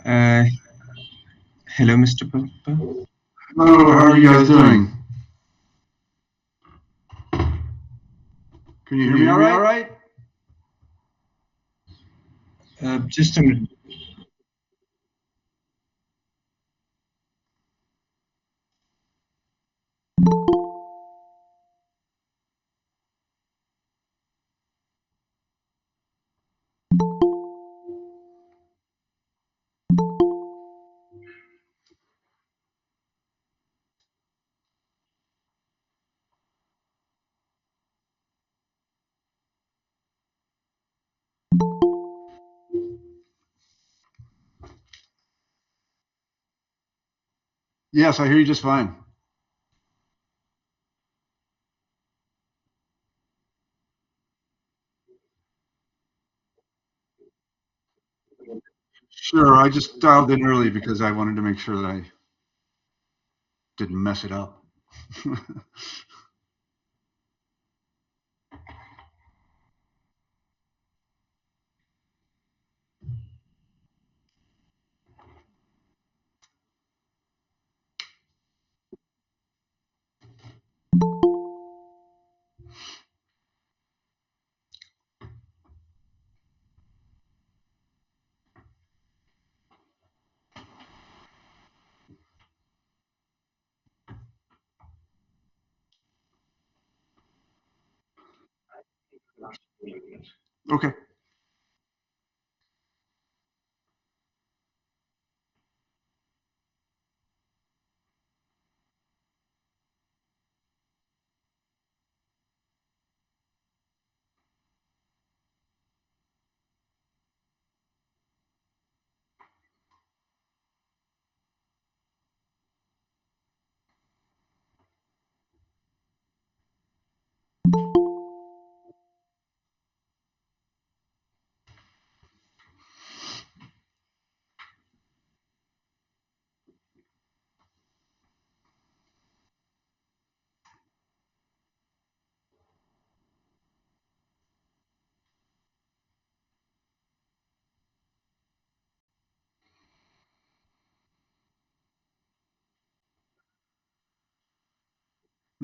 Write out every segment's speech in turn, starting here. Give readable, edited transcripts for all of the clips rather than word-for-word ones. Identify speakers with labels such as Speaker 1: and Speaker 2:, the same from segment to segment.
Speaker 1: Uh, Hello, Mr. Pope.
Speaker 2: Hello, how are you guys doing? Can you hear me all right?
Speaker 1: Just a minute.
Speaker 2: Yes, I hear you just fine. Sure, I just dialed in early because I wanted to make sure that I didn't mess it up. Okay.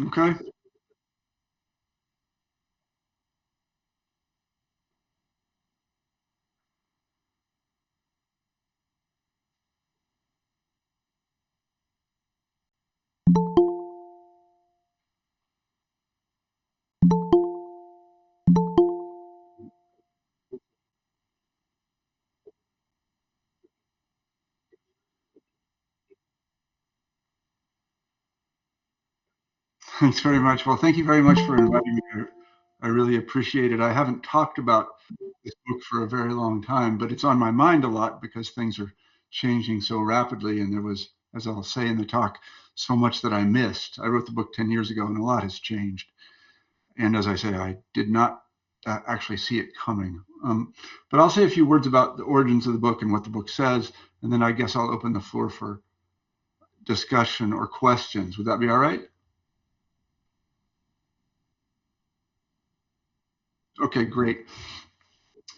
Speaker 2: Okay. Thanks very much. Well, thank you very much for inviting me. I really appreciate it. I haven't talked about this book for a very long time, but it's on my mind a lot because things are changing so rapidly. And there was, as I'll say in the talk, so much that I missed. I wrote the book 10 years ago and a lot has changed. And as I say, I did not actually see it coming. But I'll say a few words about the origins of the book and what the book says, and then I guess I'll open the floor for discussion or questions. Would that be all right? Okay, great.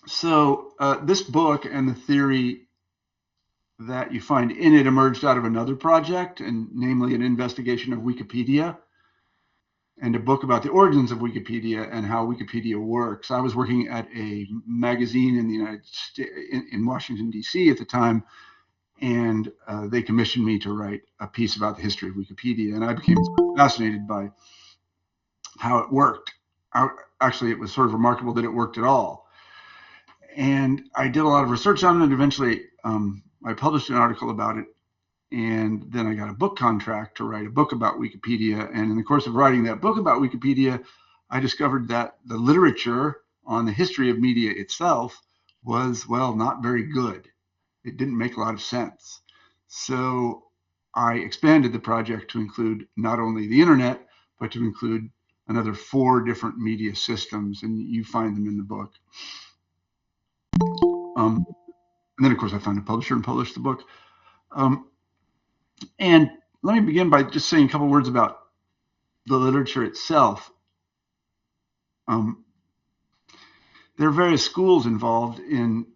Speaker 2: So this book and the theory that you find in it emerged out of another project, and namely an investigation of Wikipedia and a book about the origins of Wikipedia and how Wikipedia works. I was working at a magazine in the United States, in Washington, D.C. at the time, and they commissioned me to write a piece about the history of Wikipedia, and I became fascinated by how it worked. Actually, it was sort of remarkable that it worked at all. And I did a lot of research on it, and eventually I published an article about it, and then I got a book contract to write a book about Wikipedia. And in the course of writing that book about Wikipedia, I discovered that the literature on the history of media itself was, well, not very good. It didn't make a lot of sense. So I expanded the project to include not only the internet, but to include another 4 different media systems, and you find them in the book. And then, of course, I found a publisher and published the book. And let me begin by just saying a couple words about the literature itself. There are various schools involved in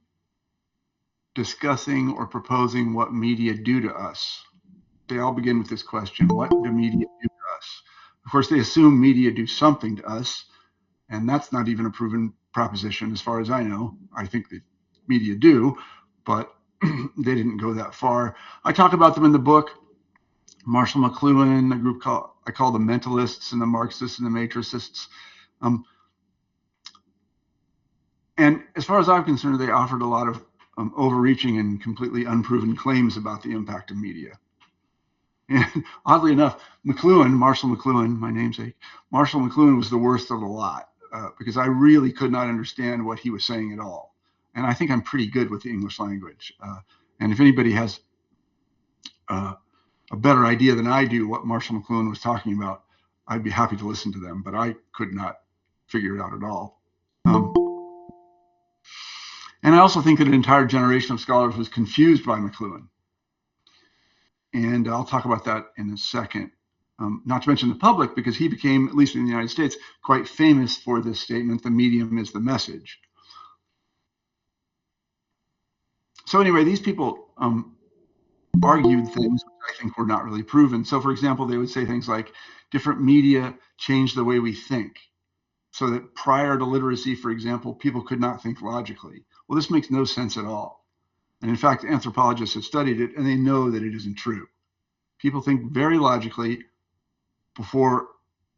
Speaker 2: discussing or proposing what media do to us. They all begin with this question: what do media do to us? Of course, they assume media do something to us, and that's not even a proven proposition as far as I know. I think that media do, but they didn't go that far. I talk about them in the book. Marshall McLuhan, a group I call the mentalists and the Marxists and the matricists. And as far as I'm concerned, they offered a lot of overreaching and completely unproven claims about the impact of media. And oddly enough, Marshall McLuhan, my namesake, Marshall McLuhan was the worst of the lot because I really could not understand what he was saying at all. And I think I'm pretty good with the English language. And if anybody has a better idea than I do what Marshall McLuhan was talking about, I'd be happy to listen to them, but I could not figure it out at all. And I also think that an entire generation of scholars was confused by McLuhan. And I'll talk about that in a second. Not to mention the public, because he became, at least in the United States, quite famous for this statement: the medium is the message. So anyway, these people argued things which I think were not really proven. So for example, they would say things like different media change the way we think. So that prior to literacy, for example, people could not think logically. Well, this makes no sense at all. And in fact, anthropologists have studied it, and they know that it isn't true. People think very logically before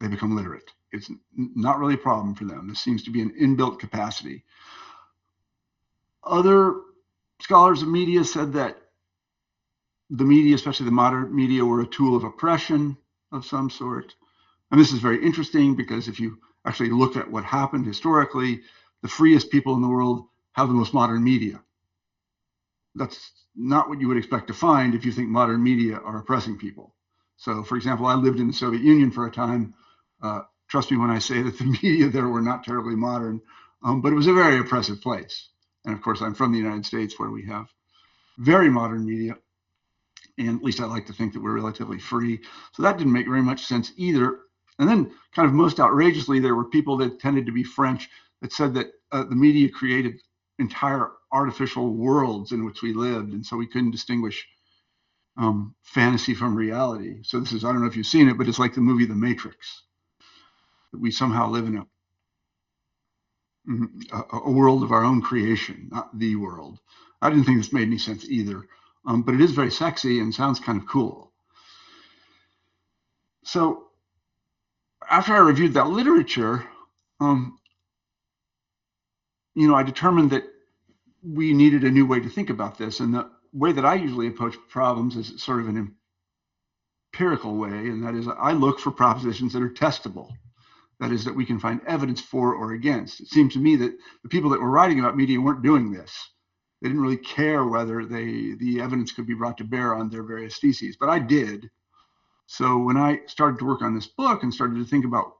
Speaker 2: they become literate. It's not really a problem for them. This seems to be an inbuilt capacity. Other scholars of media said that the media, especially the modern media, were a tool of oppression of some sort. And this is very interesting because if you actually look at what happened historically, the freest people in the world have the most modern media. That's not what you would expect to find if you think modern media are oppressing people. So, for example, I lived in the Soviet Union for a time. Trust me when I say that the media there were not terribly modern, but it was a very oppressive place. And of course, I'm from the United States, where we have very modern media. And at least I like to think that we're relatively free. So that didn't make very much sense either. And then, kind of most outrageously, there were people that tended to be French that said that the media created entire artificial worlds in which we lived, and so we couldn't distinguish fantasy from reality. So this is, I don't know if you've seen it, but it's like the movie The Matrix. That we somehow live in a world of our own creation, not the world. I didn't think this made any sense either, but it is very sexy and sounds kind of cool. So after I reviewed that literature, I determined that we needed a new way to think about this. And the way that I usually approach problems is sort of an empirical way, and that is I look for propositions that are testable. That is, that we can find evidence for or against. It seemed to me that the people that were writing about media weren't doing this. They didn't really care whether the evidence could be brought to bear on their various theses, but I did. So when I started to work on this book and started to think about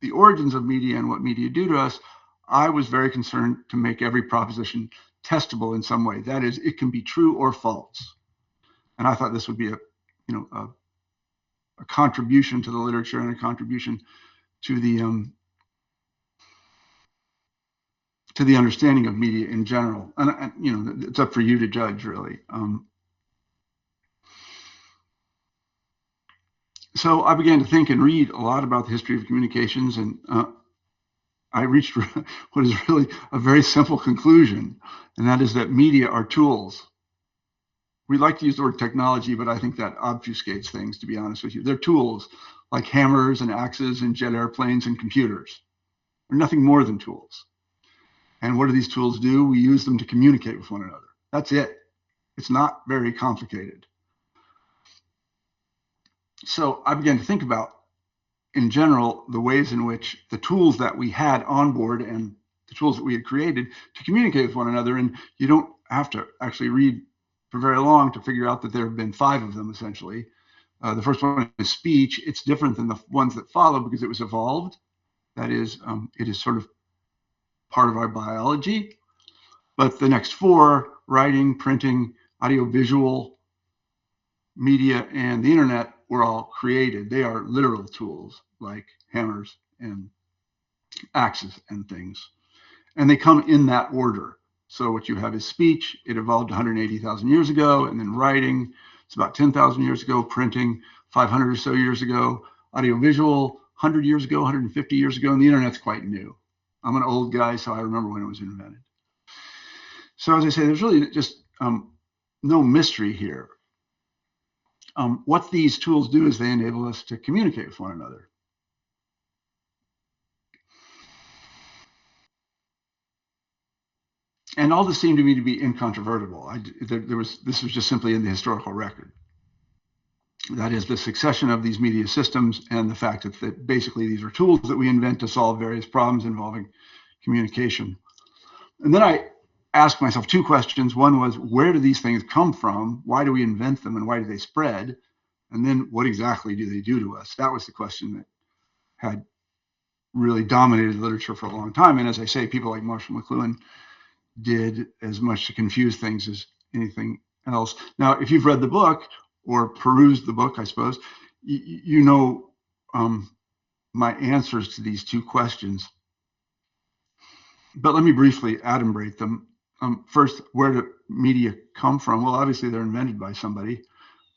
Speaker 2: the origins of media and what media do to us, I was very concerned to make every proposition testable in some way. That is, it can be true or false. And I thought this would be a contribution to the literature and a contribution to the understanding of media in general. And it's up for you to judge, really. So I began to think and read a lot about the history of communications, and I reached what is really a very simple conclusion, and that is that media are tools. We like to use the word technology, but I think that obfuscates things, to be honest with you. They're tools, like hammers and axes and jet airplanes and computers. They're nothing more than tools. And what do these tools do? We use them to communicate with one another. That's it. It's not very complicated. So I began to think about, in general, the ways in which the tools that we had on board and the tools that we had created to communicate with one another, and you don't have to actually read for very long to figure out that there have been 5 of them, essentially. The first one is speech. It's different than the ones that follow because it was evolved. That is, it is sort of part of our biology. But the next 4, writing, printing, audiovisual, media, and the internet, were all created. They are literal tools like hammers and axes and things. And they come in that order. So what you have is speech. It evolved 180,000 years ago, and then writing. It's about 10,000 years ago. Printing, 500 or so years ago. Audiovisual, 100 years ago, 150 years ago, and the internet's quite new. I'm an old guy, so I remember when it was invented. So as I say, there's really just no mystery here. What these tools do is they enable us to communicate with one another. And all this seemed to me to be incontrovertible. This was just simply in the historical record. That is the succession of these media systems and the fact that basically these are tools that we invent to solve various problems involving communication. And then I asked myself two questions. One was, where do these things come from? Why do we invent them and why do they spread? And then what exactly do they do to us? That was the question that had really dominated literature for a long time. And as I say, people like Marshall McLuhan did as much to confuse things as anything else. Now, if you've read the book or perused the book, I suppose, you know my answers to these two questions. But let me briefly adumbrate them. First, where do media come from? Well, obviously they're invented by somebody,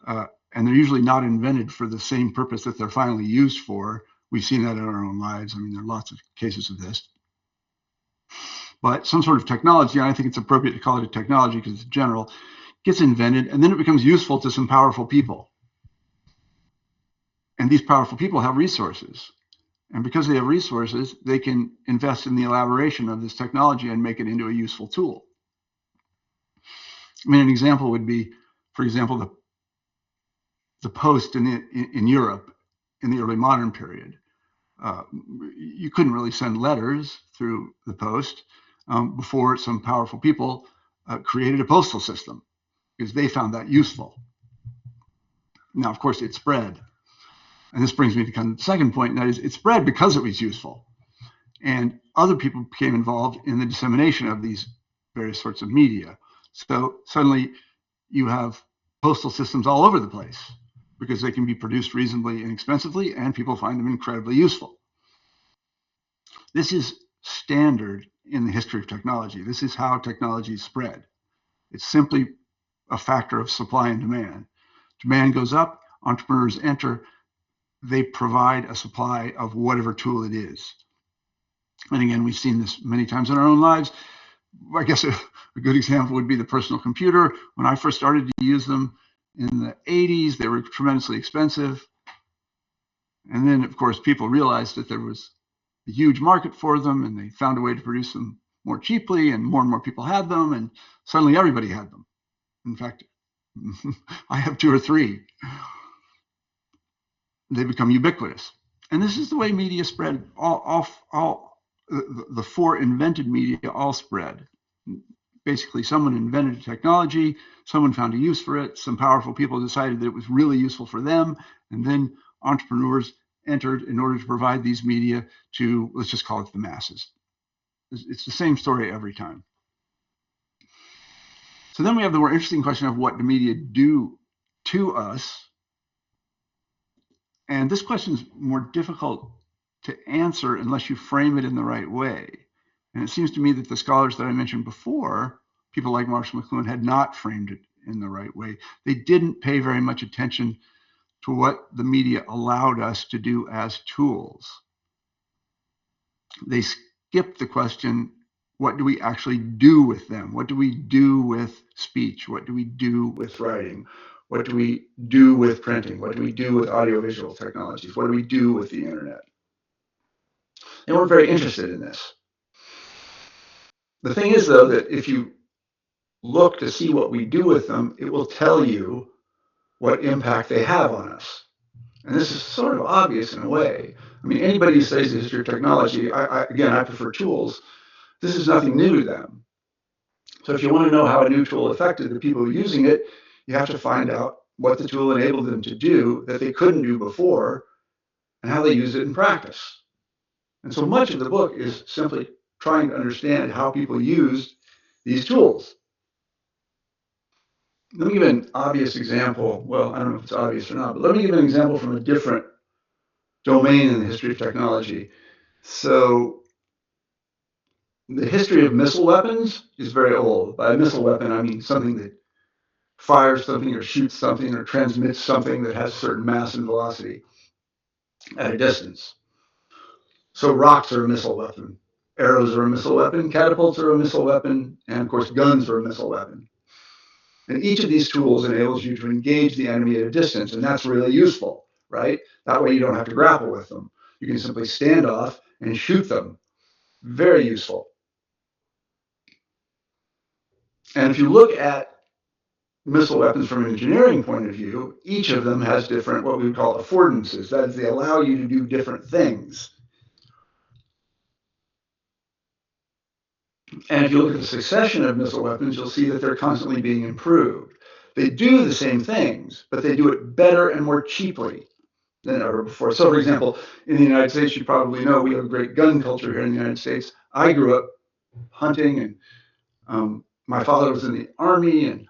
Speaker 2: and they're usually not invented for the same purpose that they're finally used for. We've seen that in our own lives. I mean, there are lots of cases of this. But some sort of technology, and I think it's appropriate to call it a technology because it's general, gets invented, and then it becomes useful to some powerful people. And these powerful people have resources. And because they have resources, they can invest in the elaboration of this technology and make it into a useful tool. I mean, an example would be, for example, the post in Europe in the early modern period. You couldn't really send letters through the post before some powerful people created a postal system because they found that useful. Now, of course, it spread. And this brings me to kind of the second point, and that is it spread because it was useful. And other people became involved in the dissemination of these various sorts of media. So suddenly you have postal systems all over the place because they can be produced reasonably inexpensively and people find them incredibly useful. This is standard in the history of technology. This is how technology spread. It's simply a factor of supply and demand. Demand goes up, entrepreneurs enter, they provide a supply of whatever tool it is. And again, we've seen this many times in our own lives. I guess a good example would be the personal computer. When I first started to use them in the 80s, they were tremendously expensive. And then, of course, people realized that there was a huge market for them, and they found a way to produce them more cheaply, and more people had them, and suddenly everybody had them. In fact, I have two or three. They become ubiquitous. And this is the way media spread. The four invented media all spread. Basically, someone invented a technology, someone found a use for it, some powerful people decided that it was really useful for them, and then entrepreneurs entered in order to provide these media to, let's just call it the masses. It's the same story every time. So then we have the more interesting question of what do media do to us? And this question is more difficult to answer unless you frame it in the right way. And it seems to me that the scholars that I mentioned before, people like Marshall McLuhan, had not framed it in the right way. They didn't pay very much attention to what the media allowed us to do as tools. They skipped the question, what do we actually do with them? What do we do with speech? What do we do with writing? What do we do with printing? What do we do with audiovisual technologies? What do we do with the internet? They weren't very interested in this. The thing is, though, that if you look to see what we do with them, it will tell you what impact they have on us. And this is sort of obvious in a way. I mean, anybody who studies the history of technology, again, I prefer tools. This is nothing new to them. So if you want to know how a new tool affected the people using it, you have to find out what the tool enabled them to do that they couldn't do before and how they use it in practice. And so much of the book is simply trying to understand how people used these tools. Let me give an obvious example. Well, I don't know if it's obvious or not, but let me give an example from a different domain in the history of technology. So The history of missile weapons is very old. By a missile weapon, I mean something that fires something or shoots something or transmits something that has a certain mass and velocity at a distance. So rocks are a missile weapon, arrows are a missile weapon, catapults are a missile weapon, and of course guns are a missile weapon. And each of these tools enables you to engage the enemy at a distance, and that's really useful, right? That way you don't have to grapple with them. You can simply stand off and shoot them. Very useful. And if you look at missile weapons from an engineering point of view, each of them has different, what we would call affordances. That is, they allow you to do different things. And if you look at the succession of missile weapons, you'll see that they're constantly being improved. They do the same things, but they do it better and more cheaply than ever before. So, for example, in the United States, you probably know we have a great gun culture here in the United States. I grew up hunting, and my father was in the Army, and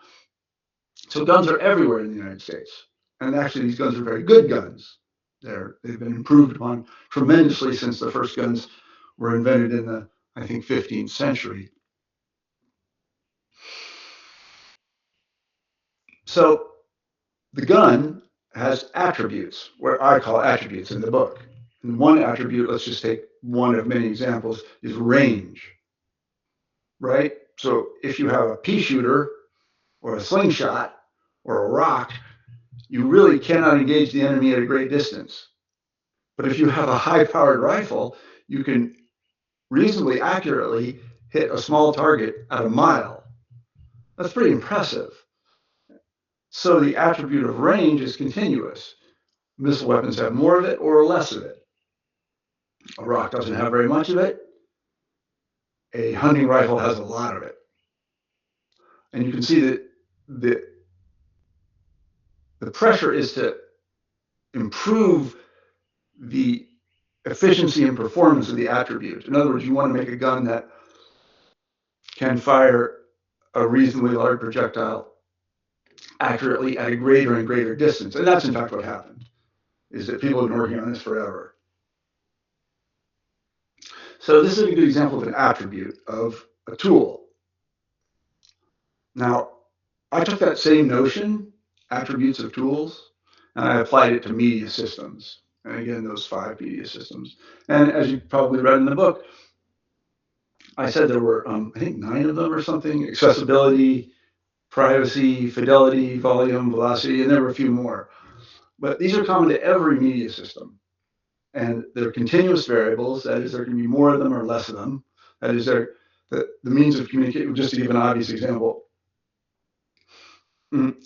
Speaker 2: so guns are everywhere in the United States. And actually, these guns are very good guns. They've been improved upon tremendously since the first guns were invented in the, I think, 15th century. So the gun has attributes, what I call attributes in the book. And one attribute, let's just take one of many examples, is range, right? So if you have a pea shooter or a slingshot or a rock, you really cannot engage the enemy at a great distance. But if you have a high-powered rifle, you can reasonably accurately hit a small target at a mile. That's pretty impressive. So the attribute of range is continuous. Missile weapons have more of it or less of it. A rock doesn't have very much of it. A hunting rifle has a lot of it. And you can see that the pressure is to improve the efficiency and performance of the attribute. In other words, you want to make a gun that can fire a reasonably large projectile accurately at a greater and greater distance. And that's in fact what happened, is that people have been working on this forever. So this is a good example of an attribute of a tool. Now, I took that same notion, attributes of tools, and I applied it to media systems. And again, those 5 media systems. And as you probably read in the book, I said there were, I think, 9 of them or something: accessibility, privacy, fidelity, volume, velocity, and there were a few more. But these are common to every media system. And they're continuous variables. That is, there can be more of them or less of them. That is, the means of communication. Just to give an obvious example,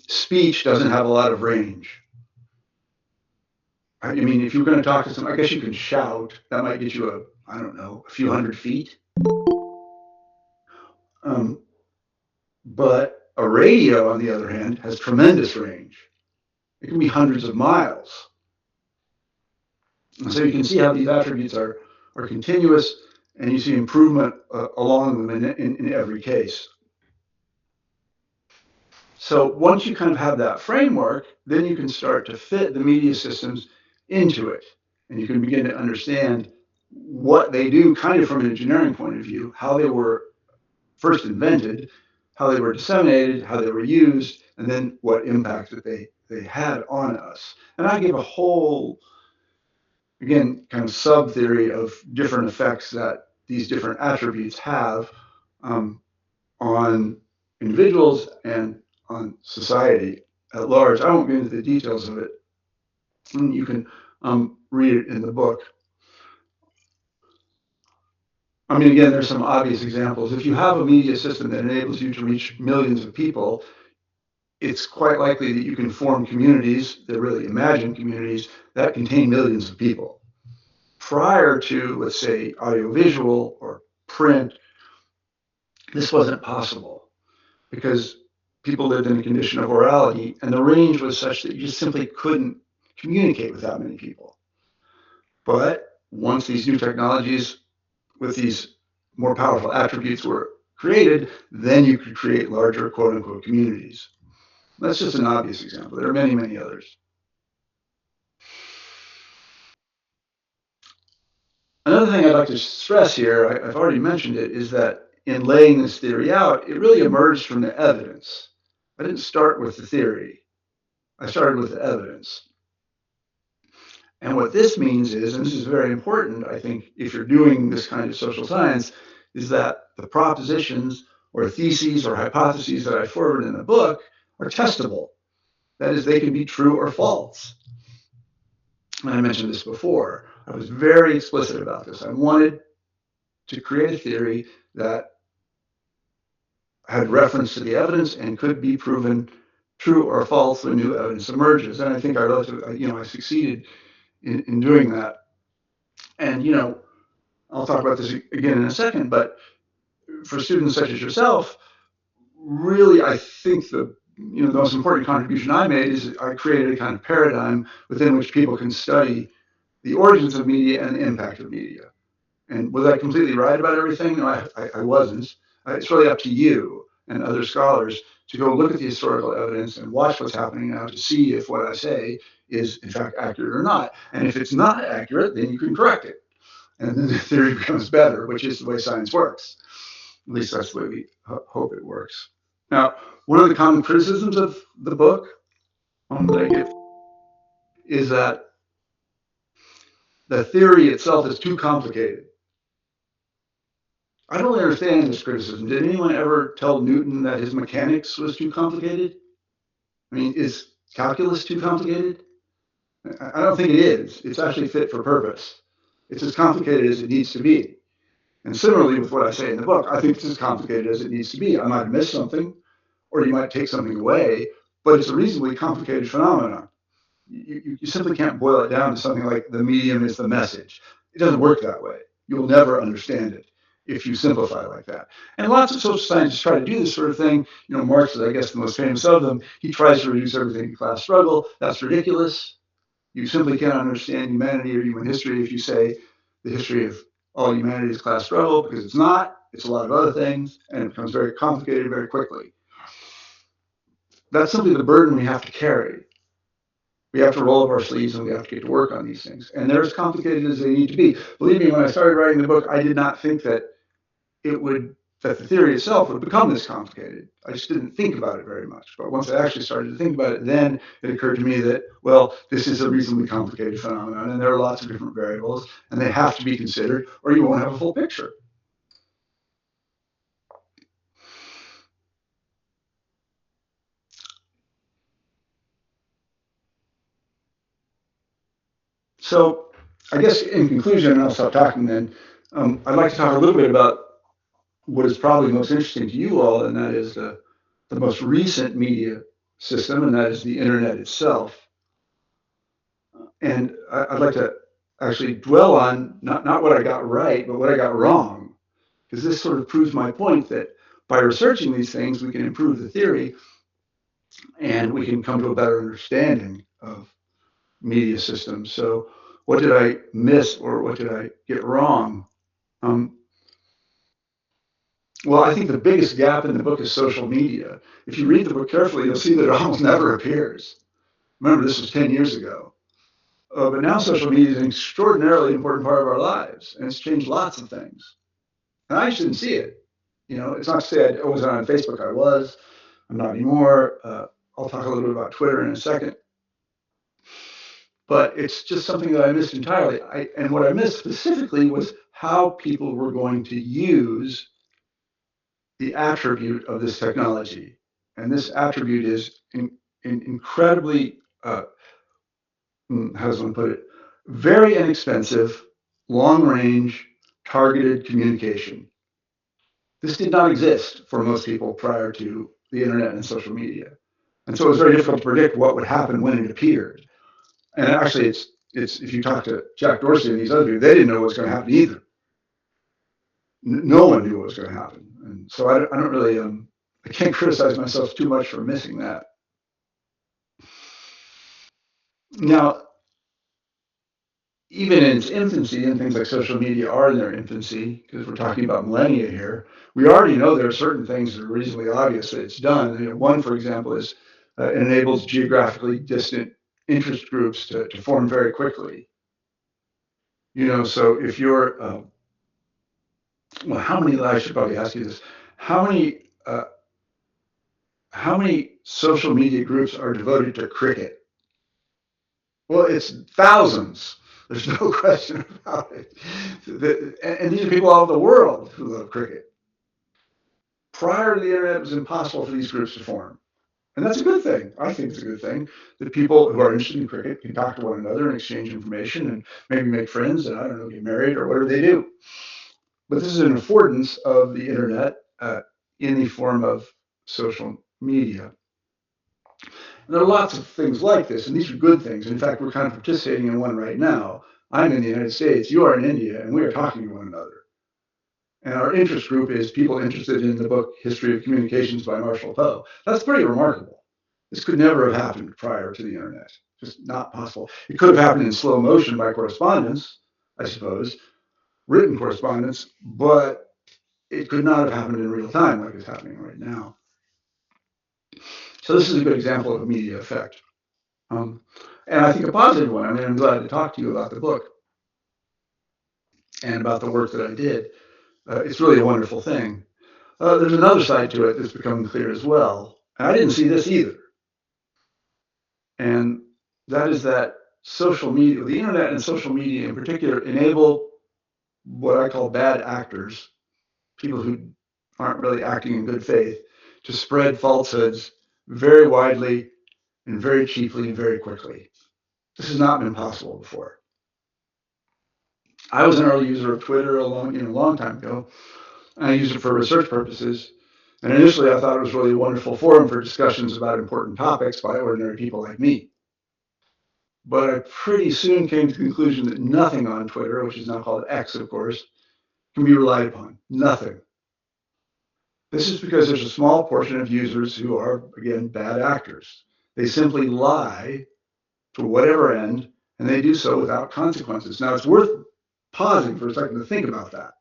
Speaker 2: speech doesn't have a lot of range. I mean, if you're going to talk to someone, I guess you can shout. That might get you I don't know, a few hundred feet. But a radio, on the other hand, has tremendous range. It can be hundreds of miles. And so you can see how these attributes are continuous, and you see improvement along them in every case. So once you kind of have that framework, then you can start to fit the media systems into it. And you can begin to understand what they do kind of from an engineering point of view, how they were first invented, how they were disseminated, how they were used, and then what impact that they had on us. And I give a whole, again, kind of sub-theory of different effects that these different attributes have on individuals and on society at large. I won't get into the details of it. And you can read it in the book. I mean, again, there's some obvious examples. If you have a media system that enables you to reach millions of people, it's quite likely that you can form communities, they're really imagined communities, that contain millions of people. Prior to, let's say, audiovisual or print, this wasn't possible because people lived in a condition of orality, and the range was such that you just simply couldn't communicate with that many people. But once these new technologies with these more powerful attributes were created, then you could create larger quote-unquote communities. That's just an obvious example. There are many, many others. Another thing I'd like to stress here, I've already mentioned it, is that in laying this theory out, it really emerged from the evidence. I didn't start with the theory. I started with the evidence. And what this means is, and this is very important, I think, if you're doing this kind of social science, is that the propositions or theses or hypotheses that I forward in the book are testable. That is, they can be true or false. And I mentioned this before. I was very explicit about this. I wanted to create a theory that had reference to the evidence and could be proven true or false when new evidence emerges. And I think I succeeded in doing that. And, I'll talk about this again in a second, but for students such as yourself, really, I think the most important contribution I made is I created a kind of paradigm within which people can study the origins of media and the impact of media. And was I completely right about everything? No, I wasn't. It's really up to you and other scholars to go look at the historical evidence and watch what's happening now to see if what I say is in fact accurate or not. And if it's not accurate, then you can correct it. And then the theory becomes better, which is the way science works. At least that's the way we hope it works. Now, one of the common criticisms of the book that I get is that the theory itself is too complicated. I don't really understand this criticism. Did anyone ever tell Newton that his mechanics was too complicated? I mean, is calculus too complicated? I don't think it is. It's actually fit for purpose. It's as complicated as it needs to be. And similarly with what I say in the book, I think it's as complicated as it needs to be. I might miss something, or you might take something away, but it's a reasonably complicated phenomenon. You simply can't boil it down to something like the medium is the message. It doesn't work that way. You'll never understand it if you simplify like that. And lots of social scientists try to do this sort of thing. Marx is, I guess, the most famous of them. He tries to reduce everything to class struggle. That's ridiculous. You simply can't understand humanity or human history if you say the history of all humanity is class struggle, because it's not. It's a lot of other things, and it becomes very complicated very quickly. That's simply the burden we have to carry. We have to roll up our sleeves and we have to get to work on these things. And they're as complicated as they need to be. Believe me, when I started writing the book, I did not think that the theory itself would become this complicated. I just didn't think about it very much. But once I actually started to think about it, then it occurred to me that, well, this is a reasonably complicated phenomenon, and there are lots of different variables, and they have to be considered, or you won't have a full picture. So I guess in conclusion, and I'll stop talking then, I'd like to talk a little bit about what is probably most interesting to you all, and that is the most recent media system, and that is the internet itself. And I'd like to actually dwell on not what I got right, but what I got wrong, because this sort of proves my point that by researching these things, we can improve the theory and we can come to a better understanding of media systems. So what did I miss or what did I get wrong? Well, I think the biggest gap in the book is social media. If you read the book carefully, you'll see that it almost never appears. Remember, this was 10 years ago. But now social media is an extraordinarily important part of our lives, and it's changed lots of things. And I just didn't see it. It's not to say I wasn't on Facebook. I was. I'm not anymore. I'll talk a little bit about Twitter in a second. But it's just something that I missed entirely. And what I missed specifically was how people were going to use the attribute of this technology. And this attribute is incredibly, how does one put it, very inexpensive, long-range, targeted communication. This did not exist for most people prior to the internet and social media. And so it was very difficult to predict what would happen when it appeared. And actually, it's if you talk to Jack Dorsey and these other people, they didn't know what was going to happen either. No one knew what was going to happen. And so I don't really, I can't criticize myself too much for missing that. Now, even in its infancy, and things like social media are in their infancy, because we're talking about millennia here, we already know there are certain things that are reasonably obvious that it's done. One, for example, is it enables geographically distant interest groups to form very quickly. So if you're, well, how many, I should probably ask you this, how many social media groups are devoted to cricket? Well, it's thousands. There's no question about it. And these are people all over the world who love cricket. Prior to the internet, it was impossible for these groups to form. And that's a good thing. I think it's a good thing that people who are interested in cricket can talk to one another and exchange information and maybe make friends and, I don't know, get married or whatever they do. But this is an affordance of the internet in the form of social media. And there are lots of things like this, and these are good things. In fact, we're kind of participating in one right now. I'm in the United States, you are in India, and we are talking to one another. And our interest group is people interested in the book History of Communications by Marshall Poe. That's pretty remarkable. This could never have happened prior to the internet. Just not possible. It could have happened in slow motion by correspondence, I suppose, written correspondence, but it could not have happened in real time like it's happening right now. So this is a good example of a media effect. And I think a positive one. I mean, I'm glad to talk to you about the book and about the work that I did. It's really a wonderful thing. There's another side to it that's becoming clear as well. And I didn't see this either. And that is that social media, the internet and social media in particular, enable what I call bad actors, people who aren't really acting in good faith, to spread falsehoods very widely and very cheaply and very quickly. This has not been possible before. I was an early user of Twitter a long time ago, and I used it for research purposes. And initially, I thought it was really a wonderful forum for discussions about important topics by ordinary people like me. But I pretty soon came to the conclusion that nothing on Twitter, which is now called X, of course, can be relied upon. Nothing. This is because there's a small portion of users who are, again, bad actors. They simply lie to whatever end, and they do so without consequences. Now, it's worth pausing for a second to think about that.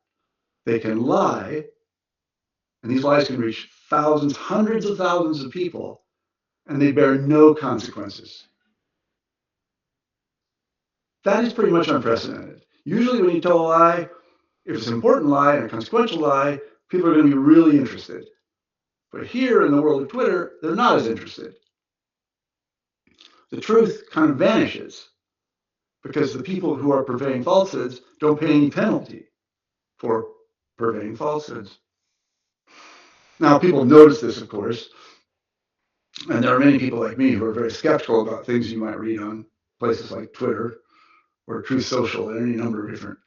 Speaker 2: They can lie, and these lies can reach thousands, hundreds of thousands of people, and they bear no consequences. That is pretty much unprecedented. Usually when you tell a lie, if it's an important lie and a consequential lie, people are going to be really interested. But here in the world of Twitter, they're not as interested. The truth kind of vanishes because the people who are purveying falsehoods don't pay any penalty for purveying falsehoods. Now, people notice this, of course, and there are many people like me who are very skeptical about things you might read on places like Twitter or Truth Social and any number of different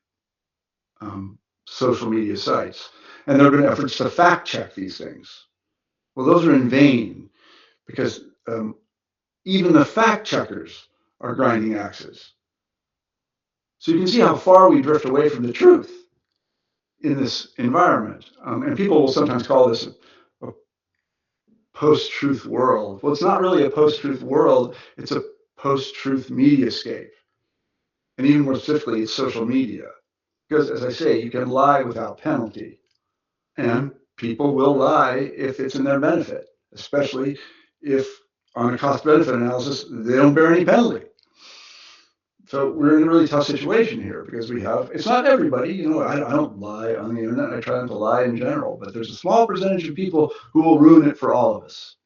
Speaker 2: social media sites. And there have been efforts to fact check these things. Well, those are in vain because even the fact checkers are grinding axes. So you can see how far we drift away from the truth in this environment. And people will sometimes call this a post-truth world. Well, it's not really a post-truth world. It's a post-truth mediascape. And even more specifically, it's social media. Because, as I say, you can lie without penalty. And people will lie if it's in their benefit, especially if on a cost-benefit analysis, they don't bear any penalty. So we're in a really tough situation here because we have, it's not everybody, I don't lie on the internet. I try not to lie in general, but there's a small percentage of people who will ruin it for all of us.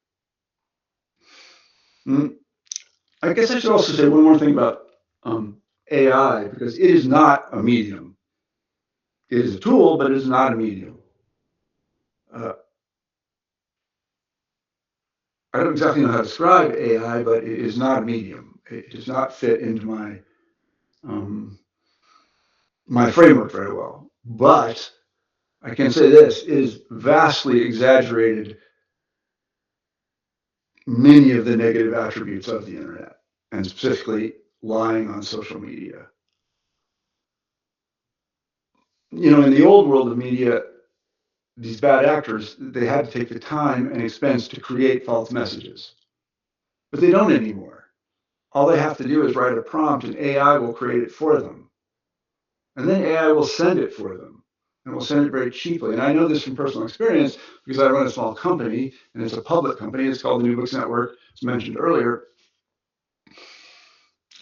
Speaker 2: I guess I should also say one more thing about AI, because it is not a medium. It is a tool, but it is not a medium. I don't exactly know how to describe AI, but it is not a medium. It does not fit into my framework very well. But I can say this, it is vastly exaggerated many of the negative attributes of the internet, and specifically lying on social media. In the old world of media, these bad actors, they had to take the time and expense to create false messages. But they don't anymore. All they have to do is write a prompt and AI will create it for them. And then AI will send it for them. And will send it very cheaply. And I know this from personal experience because I run a small company, and it's a public company. It's called the New Books Network, as mentioned earlier.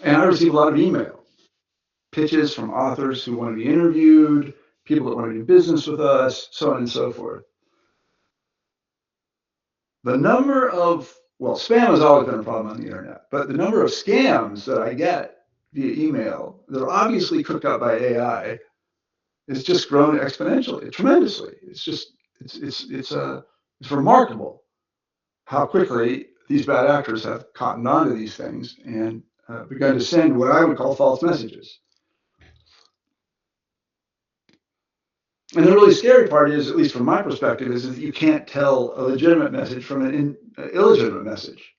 Speaker 2: And I receive a lot of email. pitches from authors who want to be interviewed, people that want to do business with us, so on and so forth. The number of, well, spam has always been a problem on the internet, but the number of scams that I get via email that are obviously cooked up by AI has just grown exponentially, tremendously. It's remarkable how quickly these bad actors have cottoned onto these things and begun to send what I would call false messages. And the really scary part is, at least from my perspective, is that you can't tell a legitimate message from an illegitimate message.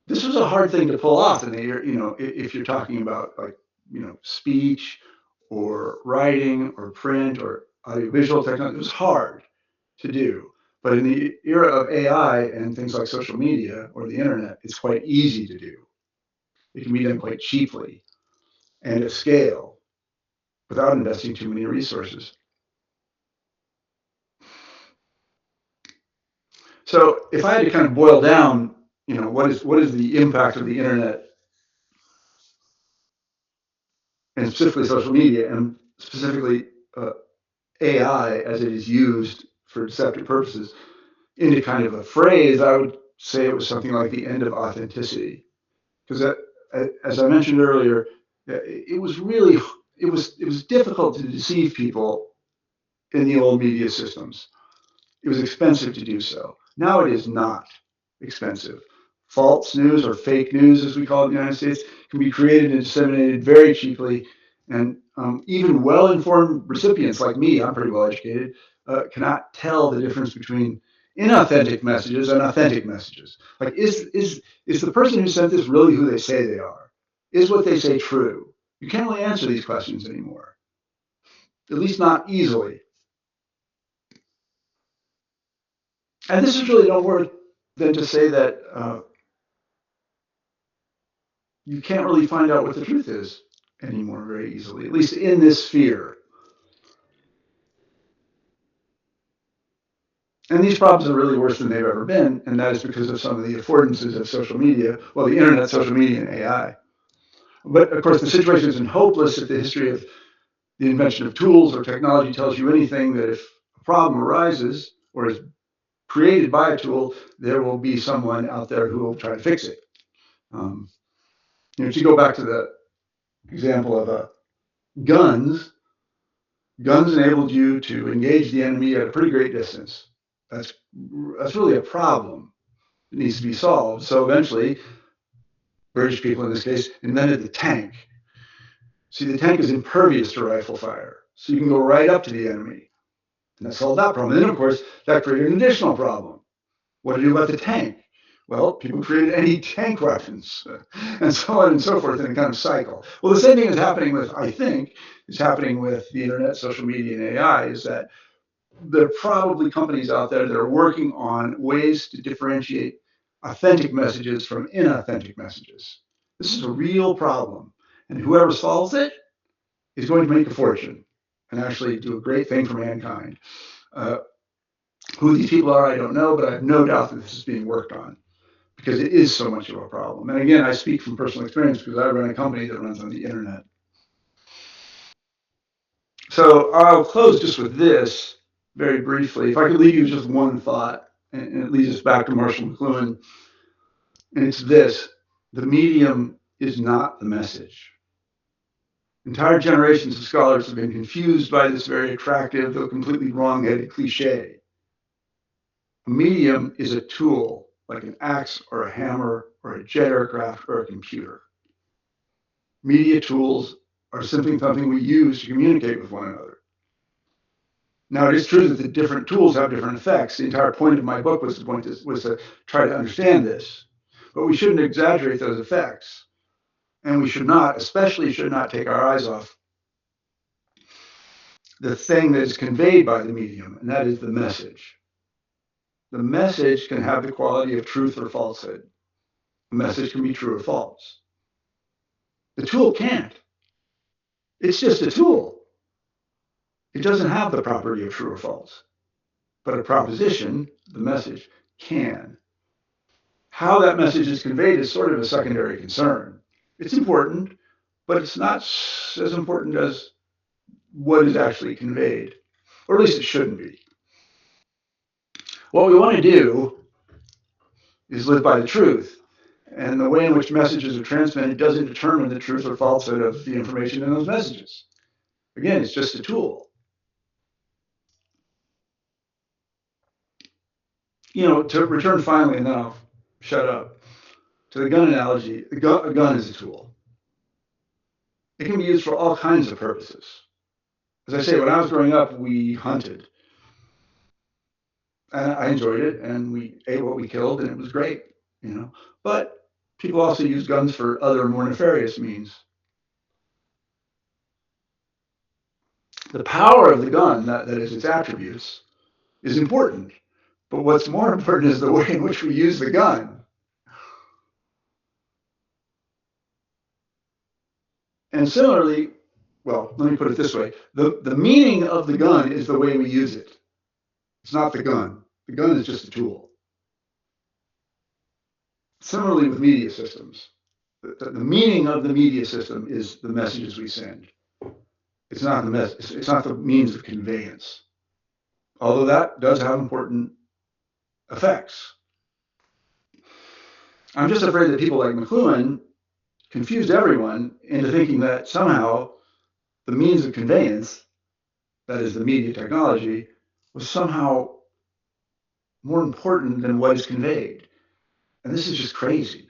Speaker 2: This was a hard thing to pull off in the, if you're talking about like, speech or writing or print or audiovisual technology. It was hard to do. But in the era of AI and things like social media or the internet, it's quite easy to do. It can be done quite cheaply and at scale without investing too many resources. So if I had to kind of boil down, what is the impact of the internet and specifically social media and specifically AI as it is used for deceptive purposes into kind of a phrase, I would say it was something like the end of authenticity. Because as I mentioned earlier, it was difficult to deceive people in the old media systems. It was expensive to do so. Now it is not expensive. False news or fake news, as we call it in the United States, can be created and disseminated very cheaply. And even well-informed recipients like me, I'm pretty well educated, cannot tell the difference between inauthentic messages and authentic messages. Like, is the person who sent this really who they say they are? Is what they say true? You can't really answer these questions anymore, at least not easily. And this is really no more than to say that you can't really find out what the truth is anymore very easily, at least in this sphere. And these problems are really worse than they've ever been, and that is because of some of the affordances of social media, well, the internet, social media, and AI. But of course, the situation isn't hopeless if the history of the invention of tools or technology tells you anything, that if a problem arises or is created by a tool, there will be someone out there who will try to fix it. To go back to the example of guns enabled you to engage the enemy at a pretty great distance. That's really a problem. It needs to be solved. So eventually, British people in this case invented the tank. See, the tank is impervious to rifle fire, so you can go right up to the enemy. And that solved that problem. And then, of course, that created an additional problem. What to do about the tank? Well, people created anti-tank weapons, and so on and so forth in a kind of cycle. Well, the same thing is happening with, I think, is happening with the internet, social media, and AI, is that there are probably companies out there that are working on ways to differentiate authentic messages from inauthentic messages. This is a real problem, and whoever solves it is going to make a fortune and actually do a great thing for mankind. Who these people are, I don't know, but I have no doubt that this is being worked on, because it is so much of a problem. And again, I speak from personal experience because I run a company that runs on the internet. So I'll close just with this very briefly. If I could leave you with just one thought, and it leads us back to Marshall McLuhan, and it's this: the medium is not the message. Entire generations of scholars have been confused by this very attractive, though completely wrong-headed cliche. A medium is a tool, like an axe or a hammer or a jet aircraft or a computer. Media tools are simply something we use to communicate with one another. Now, it is true that the different tools have different effects. The entire point of my book was to try to understand this. But we shouldn't exaggerate those effects. And we should not, especially should not, take our eyes off the thing that is conveyed by the medium, and that is the message. The message can have the quality of truth or falsehood. The message can be true or false. The tool can't. It's just a tool. It doesn't have the property of true or false. But a proposition, the message, can. How that message is conveyed is sort of a secondary concern. It's important, but it's not as important as what is actually conveyed, or at least it shouldn't be. What we want to do is live by the truth. And the way in which messages are transmitted doesn't determine the truth or falsehood of the information in those messages. Again, it's just a tool. To return finally, and then I'll shut up, to the gun analogy, a gun is a tool. It can be used for all kinds of purposes. As I say, when I was growing up, we hunted. And I enjoyed it, and we ate what we killed, and it was great, But people also use guns for other more nefarious means. The power of the gun, that is its attributes, is important. But what's more important is the way in which we use the gun. And similarly, well, let me put it this way. The meaning of the gun is the way we use it. It's not the gun. The gun is just a tool. Similarly with media systems. The meaning of the media system is the messages we send. It's not the means of conveyance. Although that does have important effects. I'm just afraid that people like McLuhan confused everyone into thinking that somehow the means of conveyance, that is the media technology, was somehow more important than what is conveyed. And this is just crazy.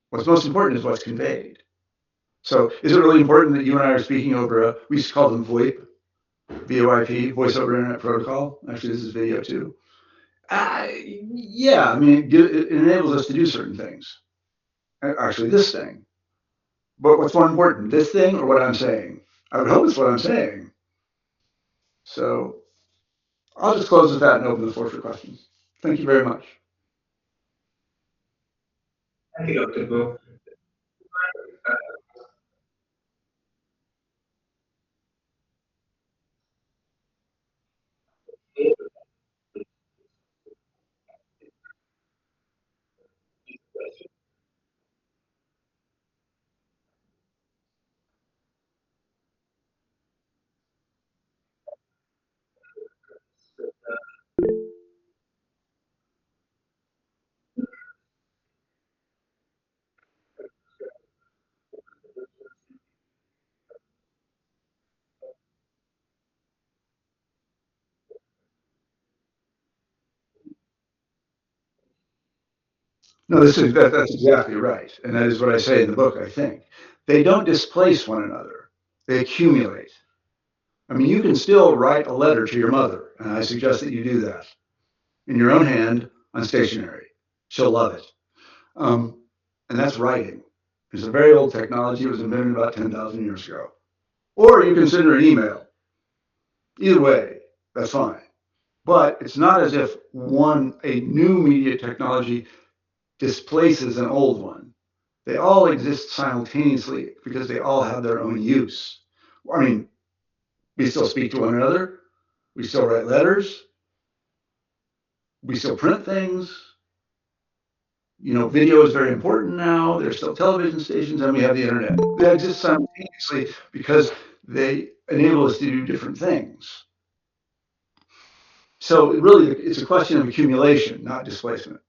Speaker 2: What's most important is what's conveyed. So is it really important that you and I are speaking over we used to call them VoIP, VoIP, Voice over Internet Protocol. Actually, this is video too. Yeah, I mean, it enables us to do certain things. Actually, this thing. But what's more important, this thing or what I'm saying? I would hope it's what I'm saying. So I'll just close with that and open the floor for questions. Thank you very much.
Speaker 1: Thank you, Dr. Poe.
Speaker 2: No, that's exactly right. And that is what I say in the book, I think. They don't displace one another. They accumulate. I mean, you can still write a letter to your mother, and I suggest that you do that in your own hand on stationery. She'll love it. And that's writing. It's a very old technology. It was invented about 10,000 years ago. Or you consider an email. Either way, that's fine. But it's not as if a new media technology displaces an old one. They all exist simultaneously because they all have their own use. I mean, we still speak to one another. We still write letters. We still print things. Video is very important now. There's still television stations, and we have the internet. They exist simultaneously because they enable us to do different things. So really, it's a question of accumulation, not displacement.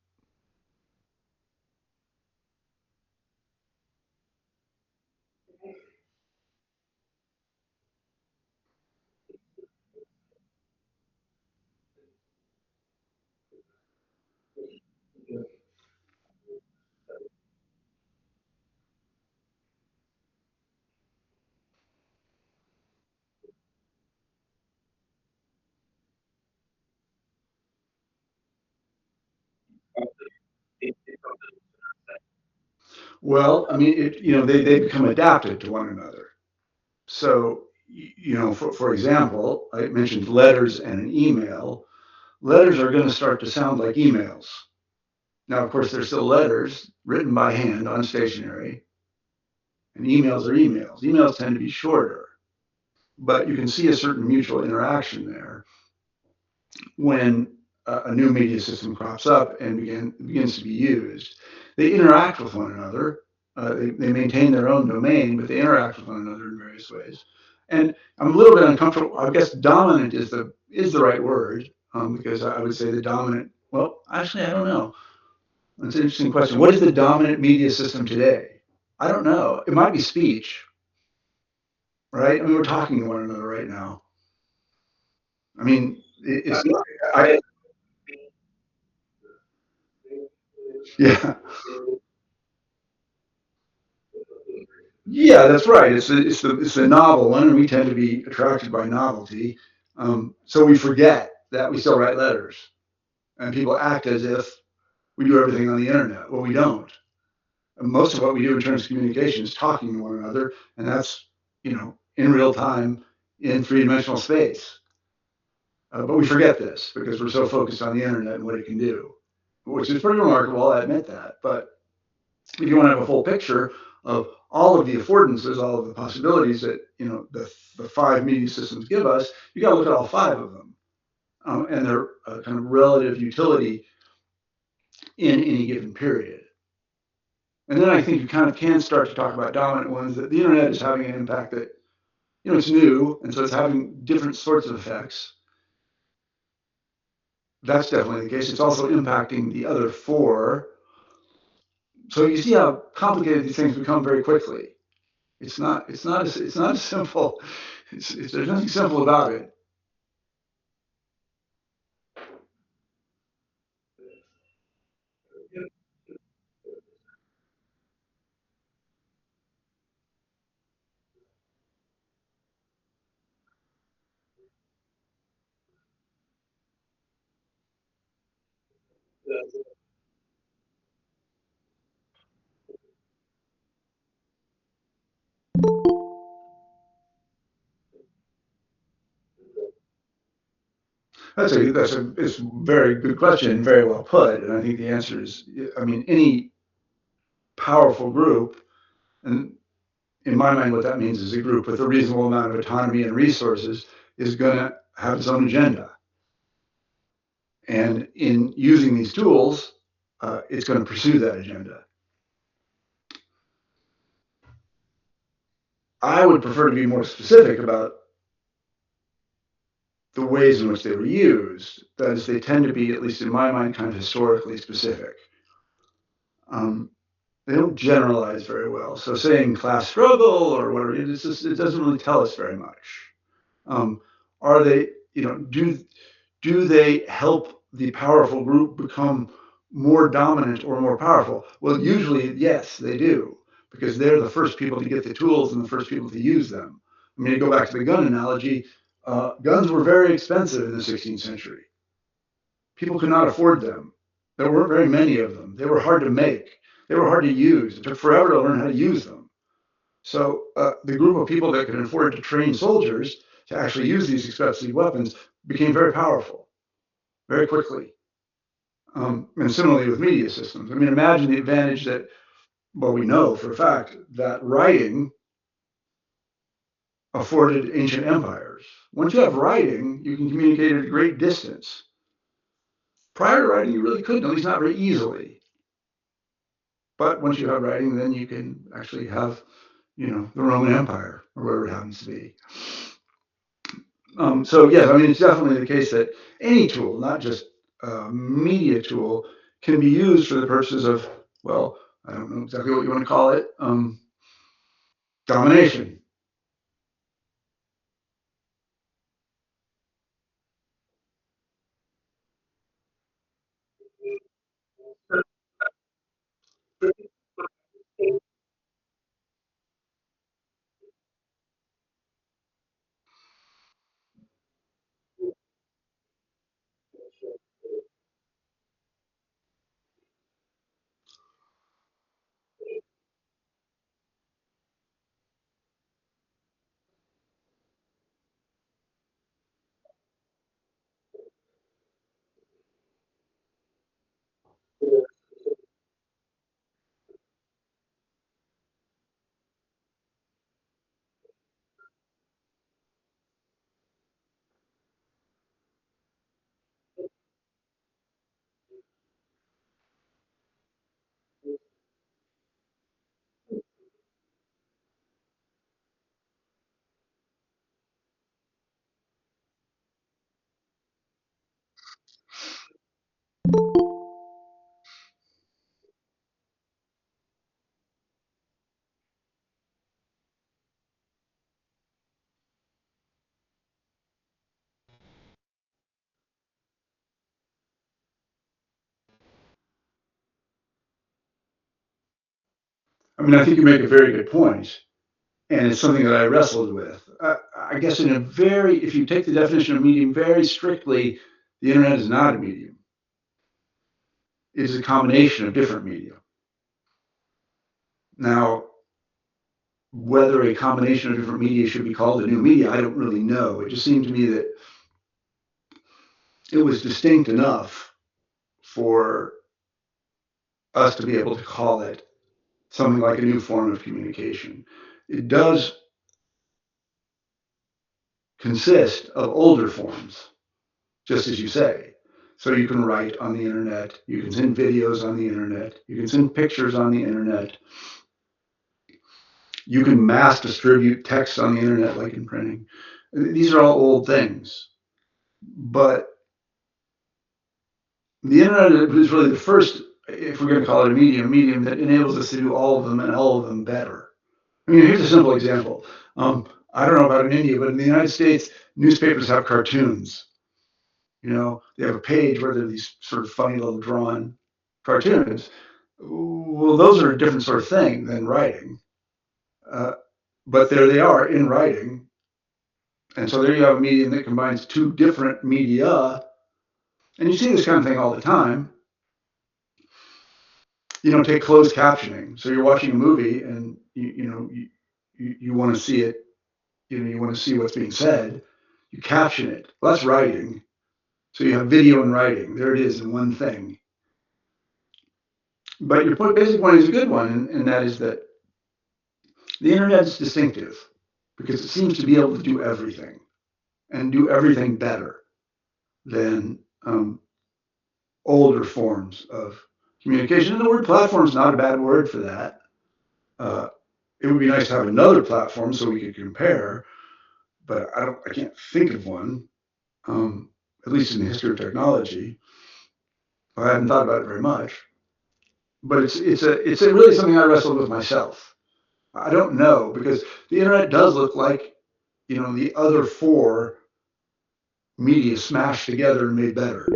Speaker 2: Well, I mean, they become adapted to one another. So, for example, I mentioned letters and an email. Letters are going to start to sound like emails. Now, of course, they're still letters written by hand on stationery, and emails are emails. Emails tend to be shorter, but you can see a certain mutual interaction there when a new media system crops up and begins to be used. They interact with one another, They maintain their own domain, but they interact with one another in various ways. And I'm a little bit uncomfortable. I guess dominant is the right word, because I would say the dominant. Well, actually, I don't know. That's an interesting question. What is the dominant media system today? I don't know. It might be speech, right? I mean, we're talking to one another right now. I mean, it's I, yeah. Yeah, that's right. It's the novel one, and we tend to be attracted by novelty. So we forget that we still write letters, and people act as if we do everything on the internet. Well, we don't. And most of what we do in terms of communication is talking to one another, and that's in real time in three-dimensional space. But we forget this because we're so focused on the internet and what it can do, which is pretty remarkable. I admit that, but if you want to have a full picture of all of the affordances, all of the possibilities that the five media systems give us, you got to look at all five of them, and their kind of relative utility in any given period. And then I think you kind of can start to talk about dominant ones. That the internet is having an impact that it's new, and so it's having different sorts of effects. That's definitely the case. It's also impacting the other four. So you see how complicated these things become very quickly. It's not as simple. There's nothing simple about it. It's a very good question, very well put, and I think the answer is, I mean, any powerful group, and in my mind, what that means is a group with a reasonable amount of autonomy and resources is going to have its own agenda, and in using these tools, it's going to pursue that agenda. I would prefer to be more specific about the ways in which they were used. That is, they tend to be, at least in my mind, kind of historically specific. Um, they don't generalize very well. So saying class struggle or whatever, it doesn't really tell us very much. Are they, do they help the powerful group become more dominant or more powerful? Well, usually, yes, they do, because they're the first people to get the tools and the first people to use them. I mean, to go back to the gun analogy, guns were very expensive in the 16th century. People could not afford them. There weren't very many of them. They were hard to make. They were hard to use. It took forever to learn how to use them. So the group of people that could afford to train soldiers to actually use these expensive weapons became very powerful very quickly. And similarly with media systems. I mean, imagine the advantage that, well, we know for a fact that writing afforded ancient empires. Once you have writing, you can communicate at a great distance. Prior to writing, you really couldn't, at least not very easily. But once you have writing, then you can actually have, the Roman Empire or whatever it happens to be. So yes, I mean, it's definitely the case that any tool, not just a media tool, can be used for the purposes of, well, I don't know exactly what you want to call it, domination. I mean, I think you make a very good point, and it's something that I wrestled with. I guess if you take the definition of medium very strictly, the internet is not a medium. It is a combination of different media. Now, whether a combination of different media should be called a new media, I don't really know. It just seemed to me that it was distinct enough for us to be able to call it something like a new form of communication. It does consist of older forms, just as you say. So you can write on the internet, you can send videos on the internet, you can send pictures on the internet, you can mass distribute text on the internet like in printing. These are all old things. But the internet is really the first, if we're going to call it a medium that enables us to do all of them and all of them better. I mean, here's a simple example. I don't know about in India, but in the United States, newspapers have cartoons. They have a page where there are these sort of funny little drawn cartoons. Well, those are a different sort of thing than writing. But there they are in writing. And so there you have a medium that combines two different media. And you see this kind of thing all the time. Take closed captioning. So you're watching a movie and you want to see it, you want to see what's being said. You caption it. Well, that's writing. So you have video and writing. There it is in one thing. But your basic point is a good one, and that is that the internet is distinctive because it seems to be able to do everything and do everything better than older forms of communication. And the word platform is not a bad word for that. It would be nice to have another platform so we could compare, but I can't think of one, at least in the history of technology. I haven't thought about it very much, but it's really something I wrestled with myself. I don't know, because the internet does look like, the other four media smashed together and made better.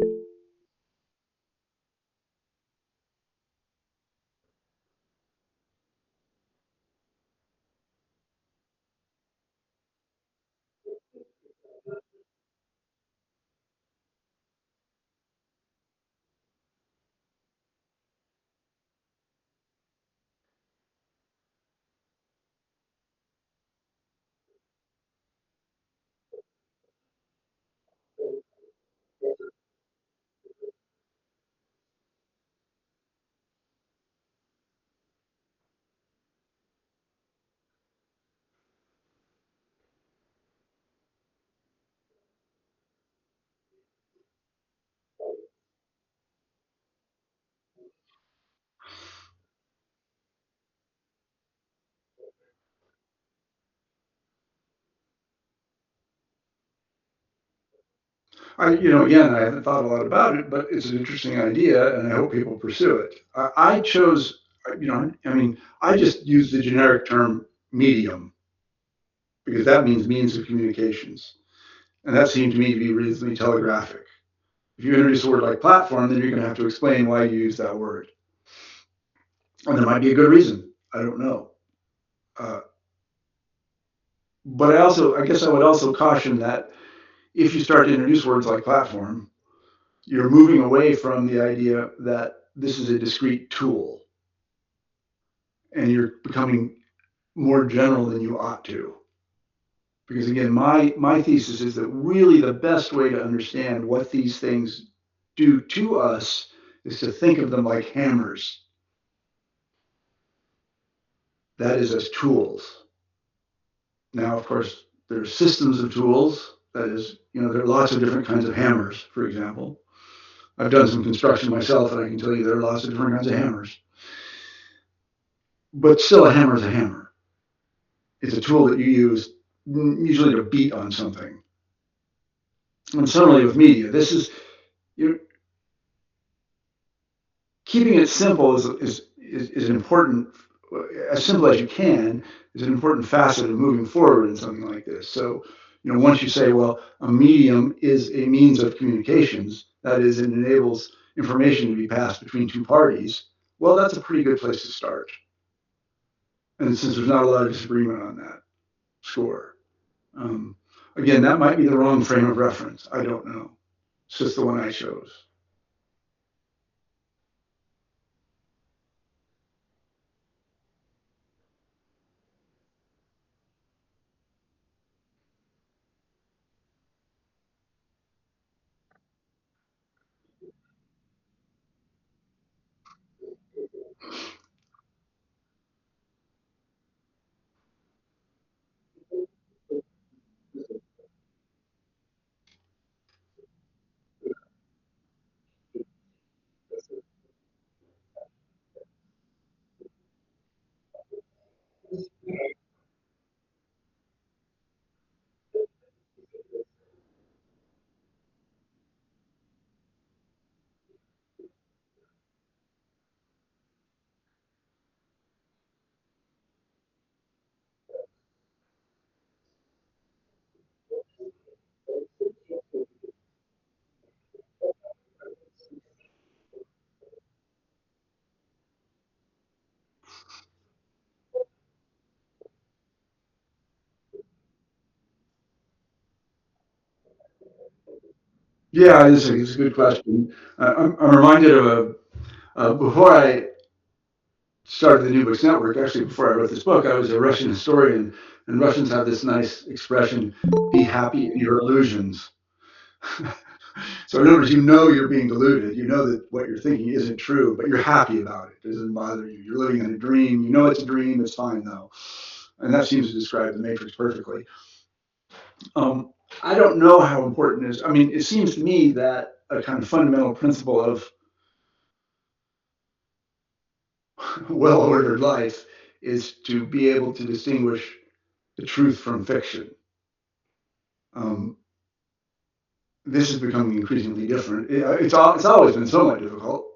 Speaker 2: Again, I haven't thought a lot about it, but it's an interesting idea, and I hope people pursue it. I chose, I just use the generic term medium because that means means of communications, and that seemed to me to be reasonably telegraphic. If you introduce a word like platform, then you're going to have to explain why you use that word, and there might be a good reason. I don't know. But I guess I would also caution that if you start to introduce words like platform, you're moving away from the idea that this is a discrete tool, and you're becoming more general than you ought to. Because again, my thesis is that really the best way to understand what these things do to us is to think of them like hammers. That is, as tools. Now, of course, there are systems of tools. That is, there are lots of different kinds of hammers, for example. I've done some construction myself, and I can tell you there are lots of different kinds of hammers. But still, a hammer is a hammer. It's a tool that you use usually to beat on something. And similarly with media, this is keeping it simple is an important, as simple as you can, is an important facet of moving forward in something like this. So, once you say, well, a medium is a means of communications, that is, it enables information to be passed between two parties, well, that's a pretty good place to start. And since there's not a lot of disagreement on that score, um, again, that might be the wrong frame of reference. I don't know. It's just the one I chose. Yeah, it's a good question. I'm reminded of before I started the New Books Network, actually before I wrote this book, I was a Russian historian, and Russians have this nice expression, be happy in your illusions. So in other words, you know you're being deluded. You know that what you're thinking isn't true, but you're happy about it. It doesn't bother you. You're living in a dream. You know it's a dream. It's fine though. And that seems to describe the Matrix perfectly. Um, I don't know how important it is. I mean, it seems to me that a kind of fundamental principle of well-ordered life is to be able to distinguish the truth from fiction. Um, this is becoming increasingly different. It's always been somewhat difficult,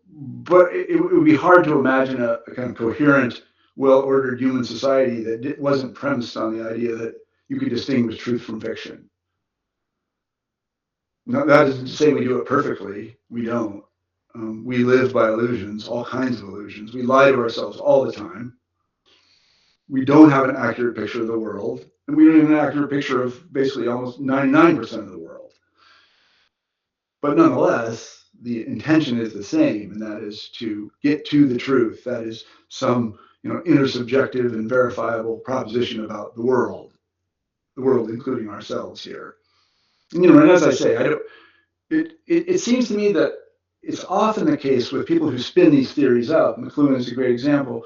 Speaker 2: but it would be hard to imagine a kind of coherent, well-ordered human society that wasn't premised on the idea that you could distinguish truth from fiction. Now, that isn't to say we do it perfectly. We don't. We live by illusions, all kinds of illusions. We lie to ourselves all the time. We don't have an accurate picture of the world, and we don't have an accurate picture of basically almost 99% of the world. But nonetheless, the intention is the same, and that is to get to the truth. That is some, intersubjective and verifiable proposition about the world including ourselves here. And as I say, I don't. It seems to me that it's often the case with people who spin these theories up. McLuhan is a great example,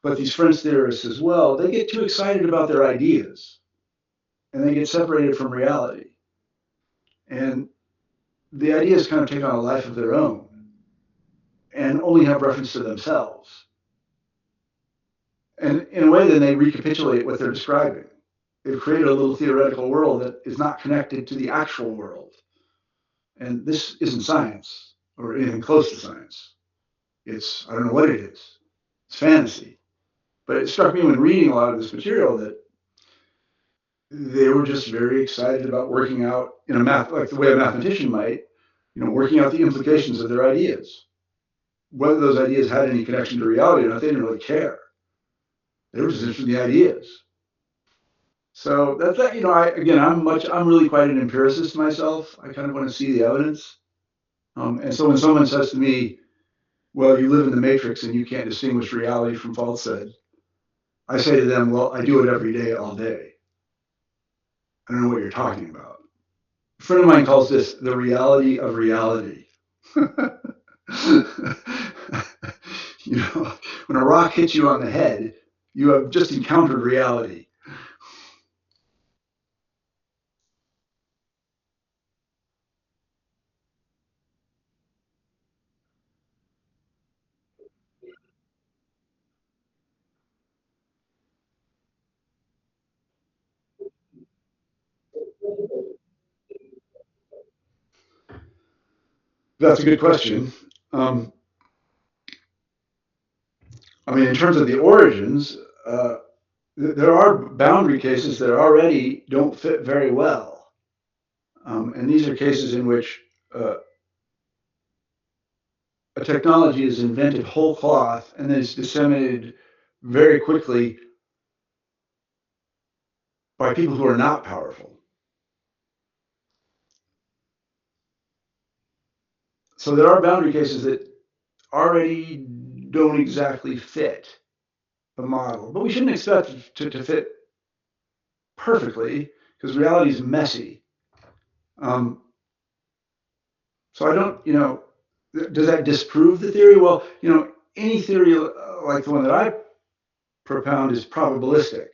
Speaker 2: but these French theorists as well. They get too excited about their ideas, and they get separated from reality. And the ideas kind of take on a life of their own and only have reference to themselves. And in a way, then they recapitulate what they're describing. They've created a little theoretical world that is not connected to the actual world. And this isn't science or anything close to science. I don't know what it is. It's fantasy. But it struck me when reading a lot of this material that they were just very excited about working out in a math, like the way a mathematician might, working out the implications of their ideas. Whether those ideas had any connection to reality or not, they didn't really care. They were just interested in the ideas. So that's that. I'm really quite an empiricist myself. I kind of want to see the evidence. And so when someone says to me, "Well, you live in the matrix and you can't distinguish reality from falsehood," I say to them, "Well, I do it every day, all day. I don't know what you're talking about." A friend of mine calls this the reality of reality. When a rock hits you on the head, you have just encountered reality. That's a good question. Um, in terms of the origins, there are boundary cases that already don't fit very well. And these are cases in which a technology is invented whole cloth and then is disseminated very quickly by people who are not powerful. So there are boundary cases that already don't exactly fit the model, but we shouldn't expect to fit perfectly because reality is messy. So I don't, does that disprove the theory? Well, any theory like the one that I propound is probabilistic.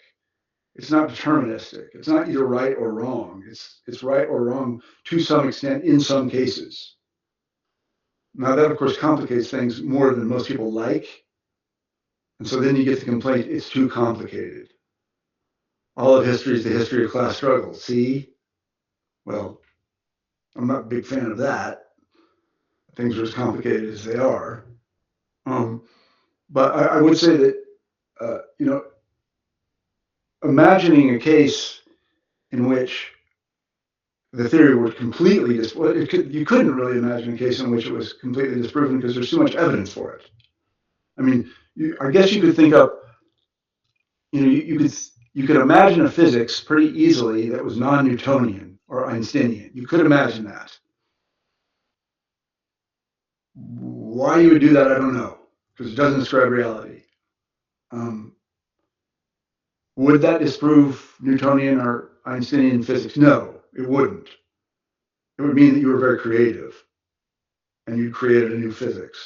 Speaker 2: It's not deterministic. It's not either right or wrong. It's right or wrong to some extent in some cases. Now that of course complicates things more than most people like. And so then you get the complaint, it's too complicated. All of history is the history of class struggle. See? Well, I'm not a big fan of that. Things are as complicated as they are. But I would say that, imagining a case in which the theory were completely you couldn't really imagine a case in which it was completely disproven because there's too much evidence for it. I mean, I guess you could think up, you could imagine a physics pretty easily that was non-Newtonian or Einsteinian. You could imagine that. Why you would do that, I don't know, because it doesn't describe reality. Would that disprove Newtonian or Einsteinian physics? No, it wouldn't. It would mean that you were very creative and you created a new physics.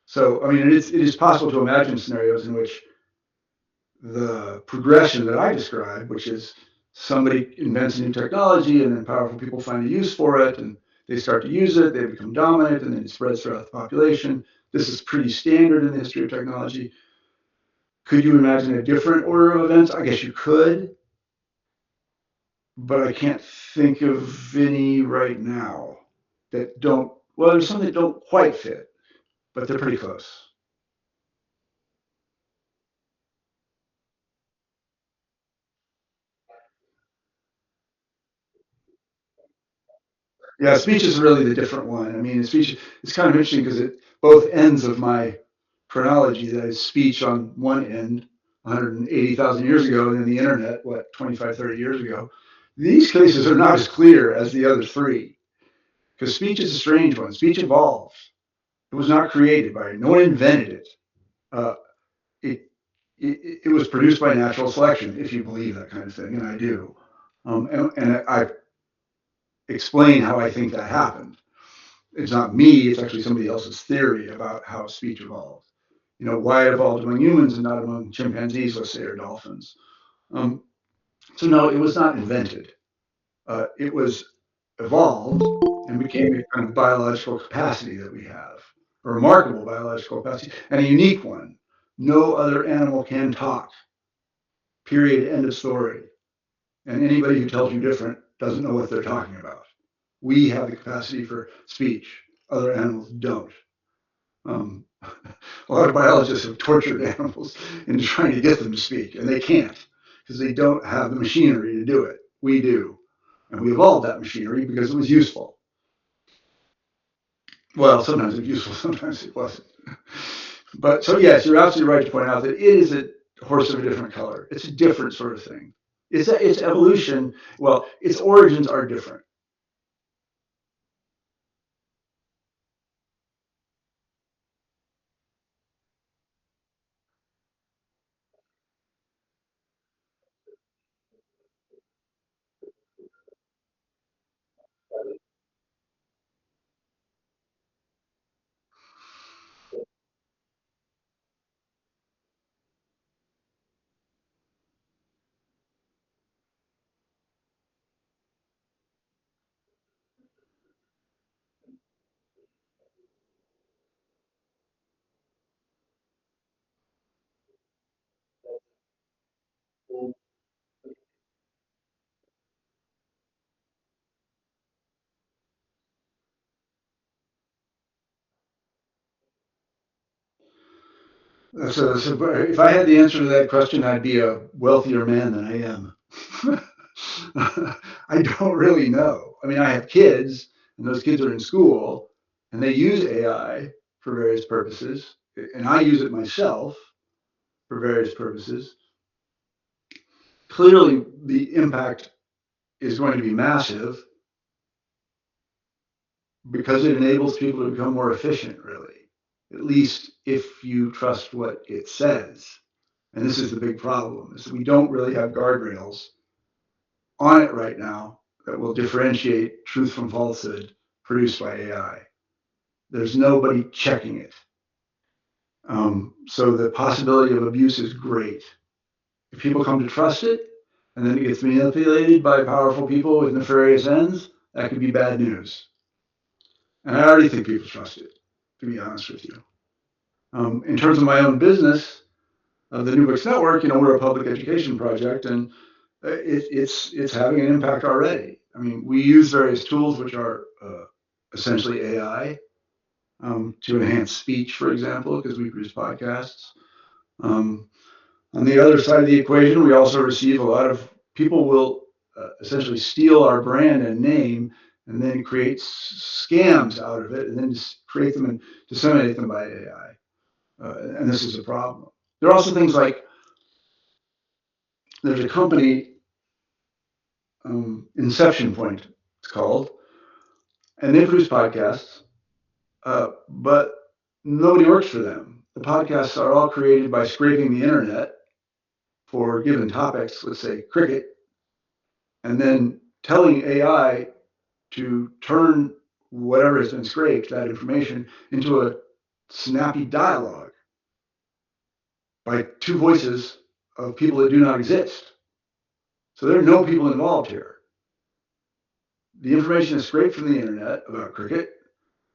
Speaker 2: So, I mean, it is possible to imagine scenarios in which the progression that I described, which is somebody invents a new technology and then powerful people find a use for it and they start to use it, they become dominant, and then it spreads throughout the population. This is pretty standard in the history of technology. Could you imagine a different order of events? I guess you could, but I can't think of any right now that don't, well, there's some that don't quite fit, but they're pretty close. Yeah, speech is really the different one. I mean, speech, it's kind of interesting because it both ends of my chronology, that is speech on one end, 180,000 years ago, and then the internet, what, 25, 30 years ago. These cases are not as clear as the other three because speech is a strange one. Speech evolved. It was not created by, no one invented it. Uh, it, it was produced by natural selection, if you believe that kind of thing, and I do. And I explain how I think that happened. It's not me, it's actually somebody else's theory about how speech evolved. Why it evolved among humans and not among chimpanzees, let's say, or dolphins. Um, so no, it was not invented. It was evolved and became a kind of biological capacity that we have, a remarkable biological capacity, and a unique one. No other animal can talk. Period. End of story. And anybody who tells you different doesn't know what they're talking about. We have the capacity for speech. Other animals don't. A lot of biologists have tortured animals into trying to get them to speak, and they can't because they don't have the machinery to do it. We do. And we evolved that machinery because it was useful. Well, sometimes it was useful, sometimes it wasn't. But so, yes, you're absolutely right to point out that it is a horse of a different color. It's a different sort of thing. It's evolution. Well, its origins are different. So if I had the answer to that question, I'd be a wealthier man than I am. I don't really know. I mean, I have kids, and those kids are in school, and they use AI for various purposes, and I use it myself. for various purposes. Clearly, the impact is going to be massive because it enables people to become more efficient, really, at least if you trust what it says. And this is the big problem, is we don't really have guardrails on it right now that will differentiate truth from falsehood produced by AI. There's nobody checking it. So the possibility of abuse is great. If people come to trust it, and then it gets manipulated by powerful people with nefarious ends, that could be bad news. And I already think people trust it, to be honest with you. In terms of my own business, the New Books Network, we're a public education project, and it's having an impact already. I mean, we use various tools which are essentially AI to enhance speech, for example, because we produce podcasts. On the other side of the equation, we also receive a lot of people will essentially steal our brand and name and then create scams out of it and then just create them and disseminate them by AI. And this is a problem. There are also things like there's a company, Inception Point, it's called, and they produce podcasts, but nobody works for them. The podcasts are all created by scraping the internet for given topics, let's say cricket, and then telling AI to turn whatever has been scraped, that information, into a snappy dialogue by two voices of people that do not exist. So there are no people involved here. The information is scraped from the internet about cricket,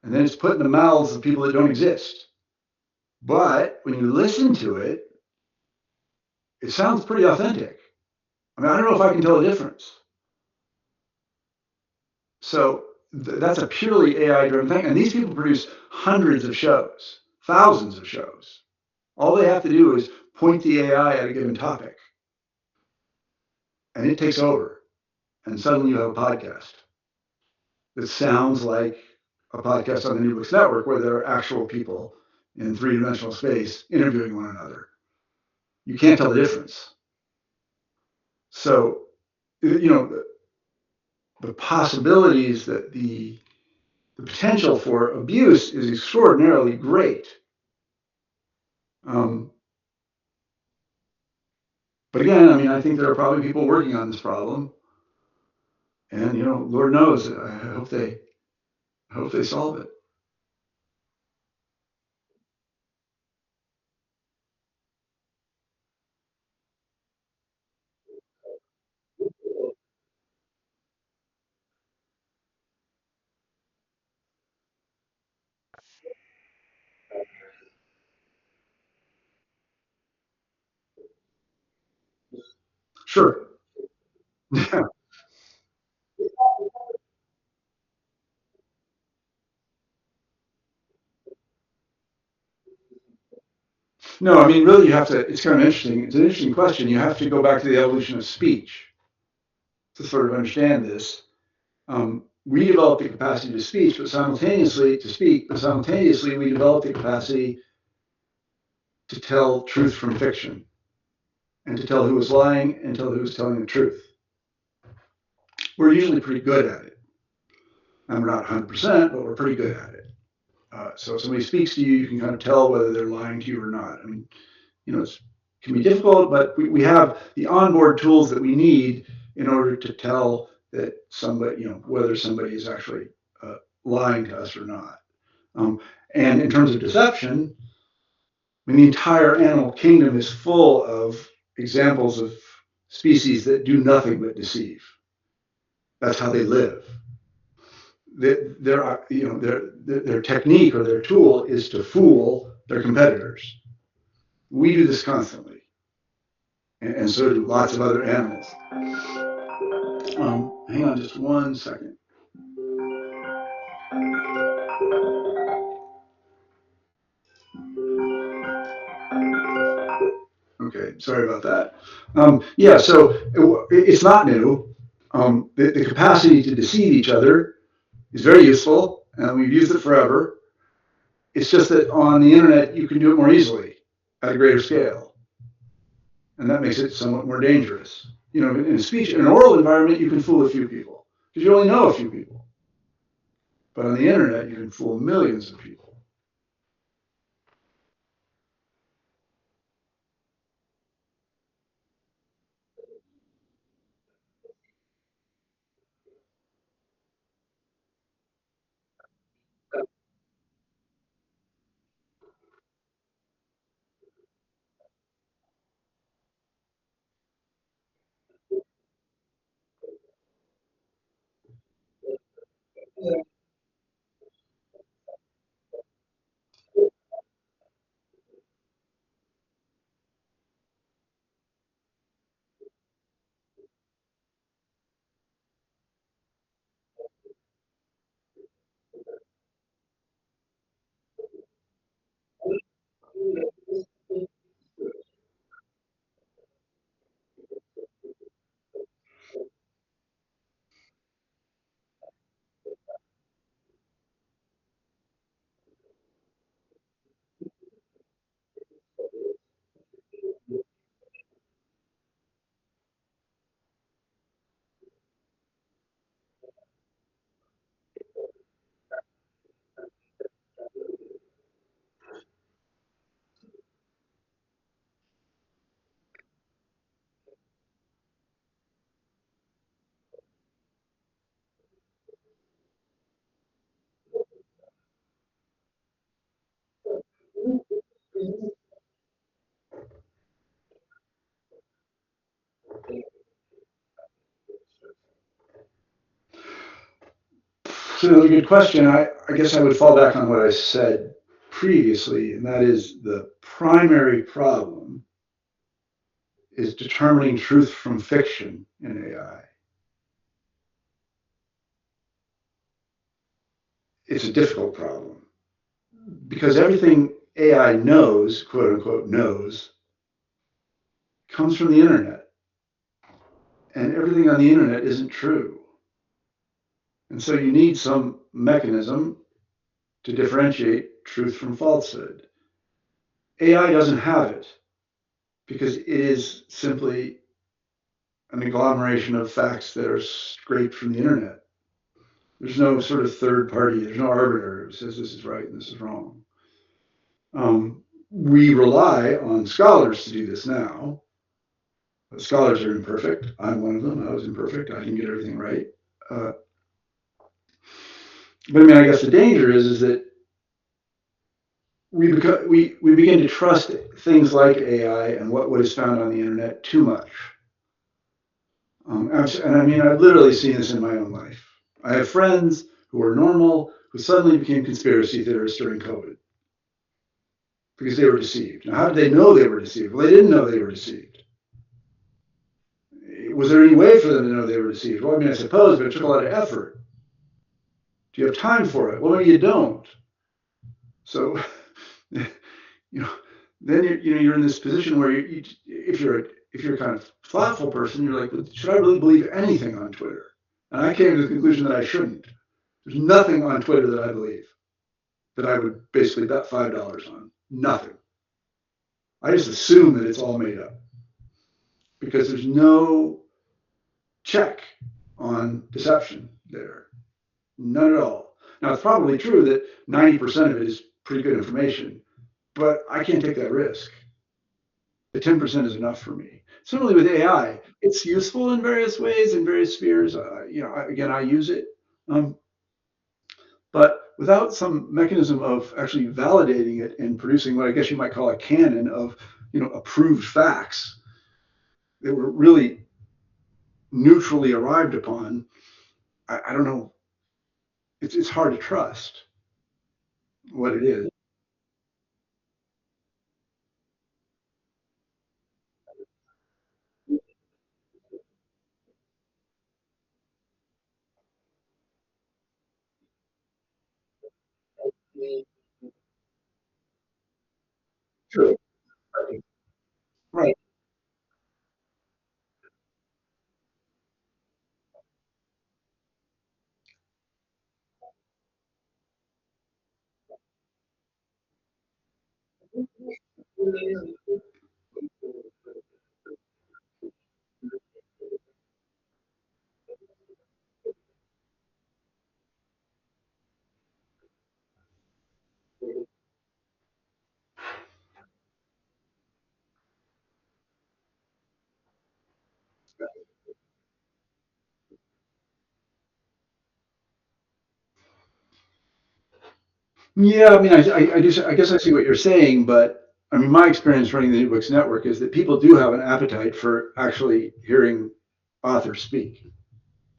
Speaker 2: and then it's put in the mouths of people that don't exist. But when you listen to it, it sounds pretty authentic. I mean, I don't know if I can tell the difference. So that's a purely AI-driven thing. And these people produce hundreds of shows, thousands of shows. All they have to do is point the AI at a given topic, and it takes over. And suddenly you have a podcast that sounds like a podcast on the New Books Network where there are actual people in three-dimensional space interviewing one another. You can't tell the difference. So, the possibilities that the potential for abuse is extraordinarily great. But again, I mean, I think there are probably people working on this problem, and Lord knows, I hope they solve it. Sure. No, I mean, really, you have to. It's kind of interesting. It's an interesting question. You have to go back to the evolution of speech to sort of understand this. We developed the capacity to speak, but simultaneously we developed the capacity to tell truth from fiction, and to tell who was lying and tell who was telling the truth. We're usually pretty good at it. And we're not 100%, but we're pretty good at it. So if somebody speaks to you, you can kind of tell whether they're lying to you or not. I mean, it can be difficult, but we have the onboard tools that we need in order to tell that somebody, whether somebody is actually lying to us or not. And in terms of deception, I mean, the entire animal kingdom is full of examples of species that do nothing but deceive. That's how they live. Their technique or their tool is to fool their competitors. We do this constantly, and so do lots of other animals. Hang on just one second. Okay, sorry about that. Yeah, so it's not new. The capacity to deceive each other is very useful, and we've used it forever. It's just that on the internet, you can do it more easily at a greater scale. and that makes it somewhat more dangerous. In a speech, in an oral environment, you can fool a few people because you only know a few people. But on the internet, you can fool millions of people. So a good question. I guess I would fall back on what I said previously, and that is the primary problem is determining truth from fiction in AI. It's a difficult problem because everything AI knows, quote unquote, knows, comes from the internet. And everything on the internet isn't true. And so you need some mechanism to differentiate truth from falsehood. AI doesn't have it because it is simply an agglomeration of facts that are scraped from the internet. There's no sort of third party, there's no arbiter who says this is right and this is wrong. We rely on scholars to do this now. Scholars are imperfect. I'm one of them. I was imperfect. I didn't get everything right. But I mean, I guess the danger is that we begin to trust things like AI and what is found on the internet too much. And I mean, I've literally seen this in my own life. I have friends who are normal who suddenly became conspiracy theorists during COVID because they were deceived. Now, how did they know they were deceived? Well, they didn't know they were deceived. Was there any way for them to know they were deceived? Well, I mean, I suppose, but it took a lot of effort. Do you have time for it? Well, you don't. So, you know, then you're in this position where if you're a kind of thoughtful person, you're like, should I really believe anything on Twitter? And I came to the conclusion that I shouldn't. There's nothing on Twitter that I believe that I would basically bet $5 on. Nothing. I just assume that it's all made up because there's no check on deception there. None at all. Now, it's probably true that 90% of it is pretty good information, but I can't take that risk. The 10% is enough for me. Similarly with AI, it's useful in various ways, in various spheres. Again, I use it. But without some mechanism of actually validating it and producing what I guess you might call a canon of, approved facts that were really neutrally arrived upon, I don't know. It's hard to trust what it is. True. Right. Yeah, I mean, I guess I see what you're saying, but I mean, my experience running the New Books Network is that people do have an appetite for actually hearing authors speak.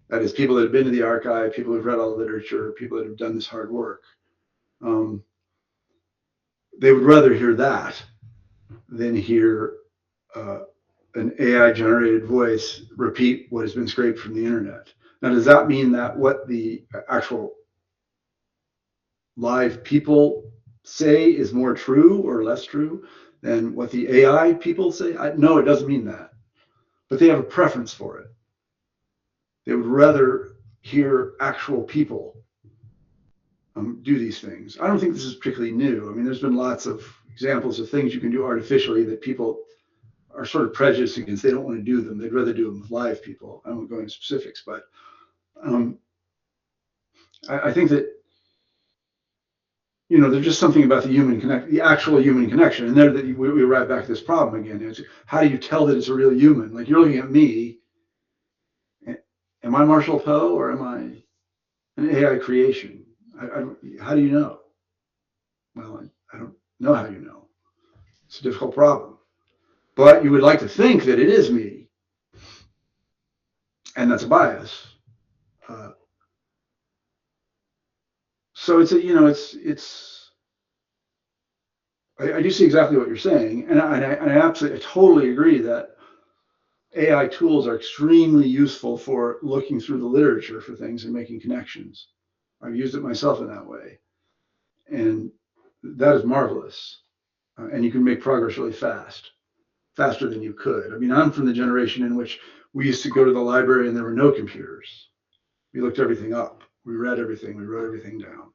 Speaker 2: That is, people that have been to the archive, people who've read all the literature, people that have done this hard work. Um, they would rather hear that than hear uh, an AI generated voice repeat what has been scraped from the internet. Now, does that mean that what the actual live people say is more true or less true than what the AI people say? No, it doesn't mean that. But they have a preference for it. They would rather hear actual people do these things. I don't think this is particularly new. I mean, there's been lots of examples of things you can do artificially that people are sort of prejudiced against. They don't want to do them. They'd rather do them with live people. I won't go into specifics, but um, I think that there's just something about the actual human connection. And there that we arrive back to this problem again. Is how do you tell that it's a real human? Like you're looking at me. Am I Marshall Poe or am I an AI creation? How do you know? Well, I don't know how you know. It's a difficult problem. But you would like to think that it is me, and that's a bias. Uh, so it's a, it's. I do see exactly what you're saying, and I absolutely, I totally agree that AI tools are extremely useful for looking through the literature for things and making connections. I've used it myself in that way, and that is marvelous. And you can make progress really fast, faster than you could. I mean, I'm from the generation in which we used to go to the library and there were no computers. We looked everything up. We read everything. We wrote everything down.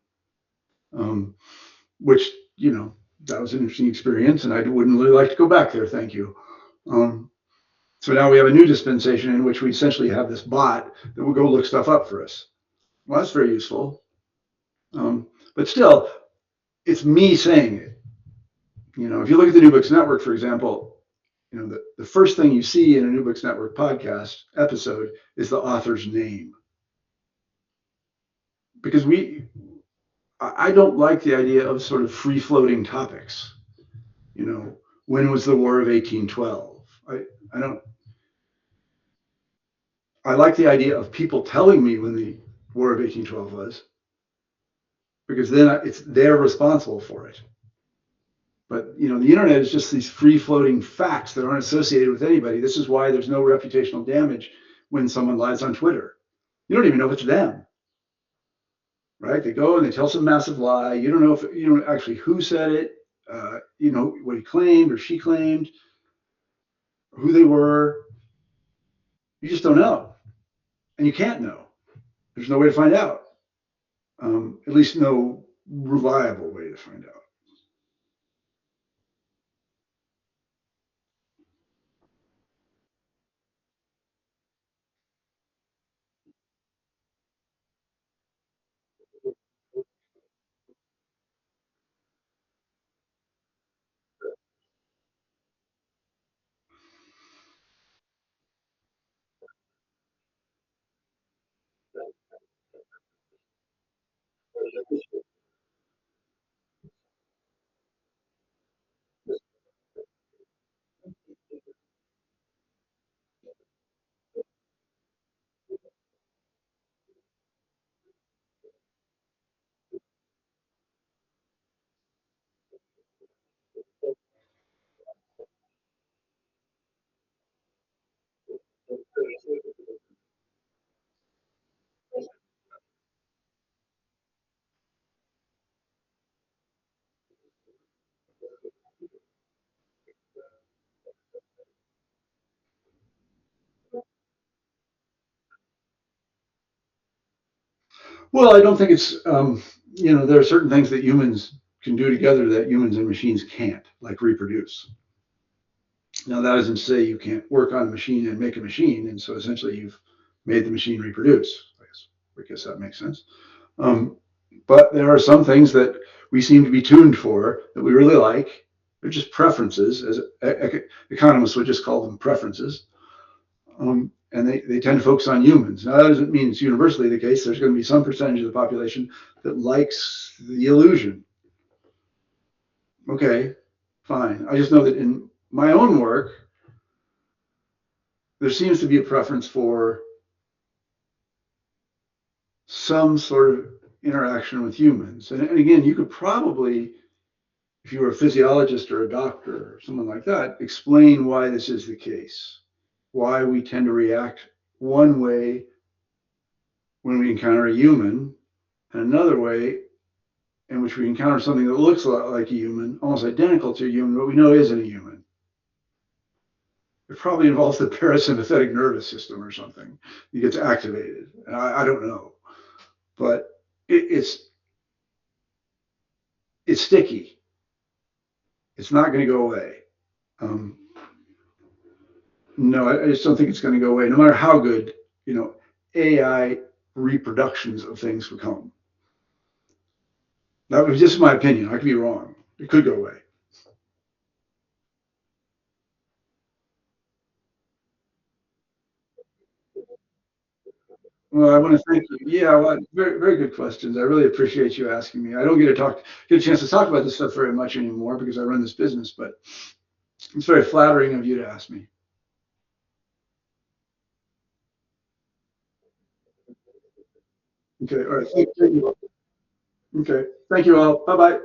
Speaker 2: Which, that was an interesting experience, and I wouldn't really like to go back there. Thank you. Um, so now we have a new dispensation in which we essentially have this bot that will go look stuff up for us. Well, that's very useful. But still, it's me saying it. If you look at the New Books Network, for example, the first thing you see in a New Books Network podcast episode is the author's name. Because I don't like the idea of sort of free floating topics. When was the War of 1812? I don't. I like the idea of people telling me when the War of 1812 was, because then they're responsible for it. But the internet is just these free floating facts that aren't associated with anybody. This is why there's no reputational damage when someone lies on Twitter. You don't even know if it's them, right? They go and they tell some massive lie. You don't know if actually who said it. What he claimed or she claimed, who they were. You just don't know, and you can't know. There's no way to find out. At least no reliable way to find out. Well, I don't think it's, there are certain things that humans can do together that humans and machines can't, like reproduce. Now, that isn't to say you can't work on a machine and make a machine, and so essentially you've made the machine reproduce. I guess that makes sense. Um, but there are some things that we seem to be tuned for that we really like. They're just preferences, as economists would just call them preferences. And they tend to focus on humans. Now, that doesn't mean it's universally the case. There's going to be some percentage of the population that likes the illusion. Okay, fine. I just know that in my own work, there seems to be a preference for some sort of interaction with humans. And again, you could probably, if you were a physiologist or a doctor or someone like that, explain why this is the case, why we tend to react one way when we encounter a human, and another way in which we encounter something that looks a lot like a human, almost identical to a human, but we know isn't a human. It probably involves the parasympathetic nervous system or something. It gets activated. I don't know, but it's sticky. It's not going to go away. No, I just don't think it's going to go away, no matter how good, AI reproductions of things become. That was just my opinion. I could be wrong. It could go away. Well, I want to thank you. Yeah, well, very, very good questions. I really appreciate you asking me. I don't get a chance to talk about this stuff very much anymore because I run this business, but it's very flattering of you to ask me. Okay, all right. Thank you. Okay, thank you all. Bye bye.